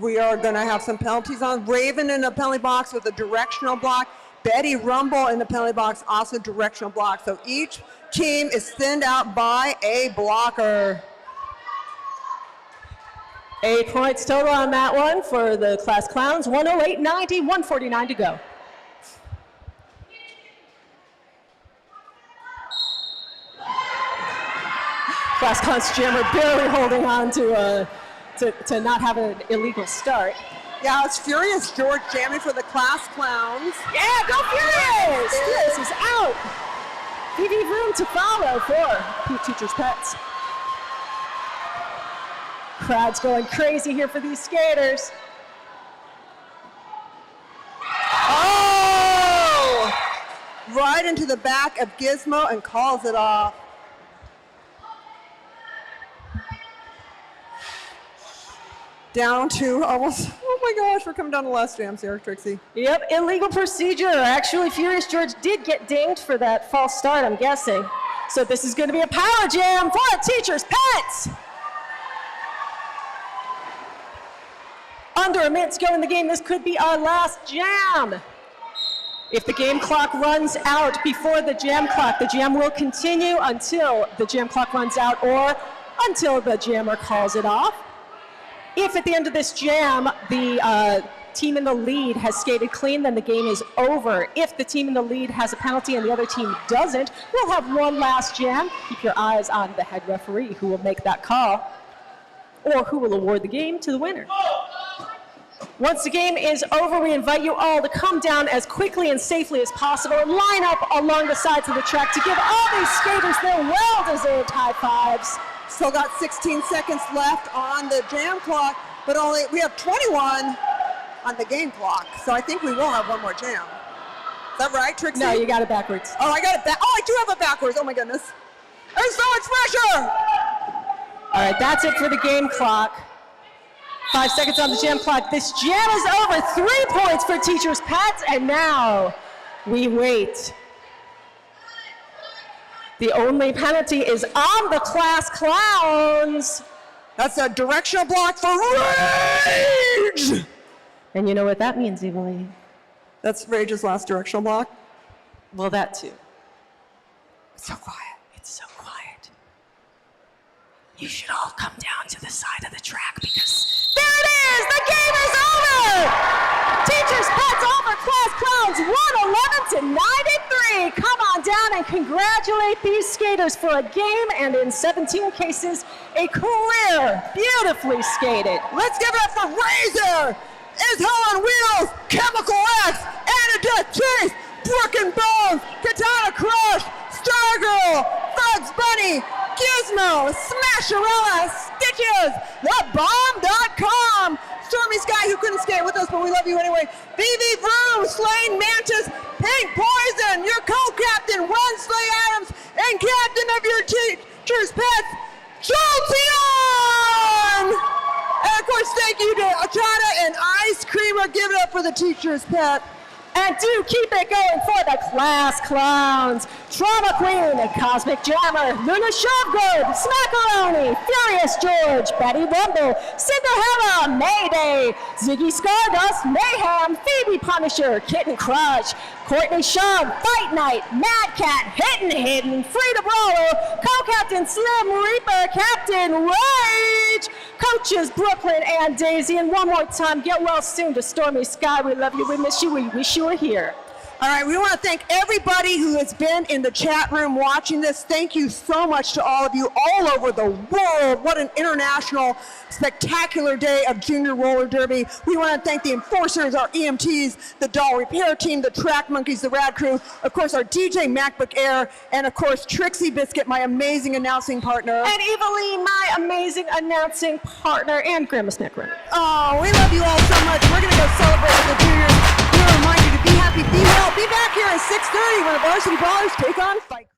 We are going to have some penalties on. Raven in the penalty box with a directional block. Betty Rumble in the penalty box, also directional block. So each team is thinned out by a blocker. 8 points total on that one for the class clowns. 108-90, 149 to go. Class clowns jammer barely holding on to not have an illegal start. Yeah, it's Furious George jamming for the class clowns. Yeah, go Furious! Furious is out. Room to follow for Teacher's Pets. Crowd's going crazy here for these skaters. Oh! Right into the back of Gizmo and calls it off. Down to almost, oh my gosh, we're coming down to the last jams here, Trixie. Yep, illegal procedure. Actually, Furious George did get dinged for that false start, I'm guessing. So this is going to be a power jam for the teacher's pets. Under a minute to go in the game, this could be our last jam. If the game clock runs out before the jam will continue until the jam clock runs out or until the jammer calls it off. If at the end of this jam, the team in the lead has skated clean, then the game is over. If the team in the lead has a penalty and the other team doesn't, we'll have one last jam. Keep your eyes on the head referee who will make that call or who will award the game to the winner. Once the game is over, we invite you all to come down as quickly and safely as possible and line up along the sides of the track to give all these skaters their well-deserved high fives. Still got 16 seconds left on the jam clock, but we have 21 on the game clock. So I think we will have one more jam. Is that right, Trixie? No, you got it backwards. Oh, I got it back. Oh, I do have it backwards. Oh my goodness. There's so much pressure. All right, that's it for the game clock. 5 seconds on the jam clock. This jam is over. 3 points for teachers' pets, and now we wait. The only penalty is on the class clowns. That's a directional block for Rage! And you know what that means, Eveline? That's Rage's last directional block? Well, that too. It's so quiet. It's so quiet. You should all come down to the side of the track because there it is! The game is over! Teachers' pets over class clowns 111 to 93. Come on down and congratulate these skaters for a game and in 17 cases, a career beautifully skated. Let's give it up for Razor, Is Hell on Wheels, Chemical X, Antidote Chase, Broken Bones, Katana Crush, Stargirl, Bugs Bunny, Gizmo, Smasherella, Stitches, TheBomb.com, Stormy Sky, who couldn't skate with us, but we love you anyway, BB Vroom, Slain Mantis, Pink Poison, your co-captain, Wensley Adams, and captain of your teacher's pets, Jolteon! And of course, thank you to Achata and Ice Creamer. Give it up for the teacher's pet. And do keep it going for the class clowns. Trauma Queen, Cosmic Jammer, Luna Shovgood, Smackaroni, Furious George, Betty Rumble, Cinderella, Mayday, Ziggy Stardust, Mayhem, Phoebe Punisher, Kitten Crush, Courtney Shaw, Fight Night, Mad Cat, Hidden, Frida Brawler, Co-Captain Slim Reaper, Captain Rage, Coaches Brooklyn and Daisy, and one more time, get well soon to Stormy Sky. We love you, we miss you, we wish you were here. All right, we want to thank everybody who has been in the chat room watching this. Thank you so much to all of you all over the world. What an international, spectacular day of Junior Roller Derby. We want to thank the enforcers, our EMTs, the doll repair team, the track monkeys, the rad crew, of course, our DJ MacBook Air, and of course, Trixie Biscuit, my amazing announcing partner. And Eveline, my amazing announcing partner, and Grandma Snack Runner. Oh, we love you all so much. We're going to go celebrate with the juniors. We want to remind you to be happy, be well. Be back here at 6:30 when the Varsity Ballers take on Fight.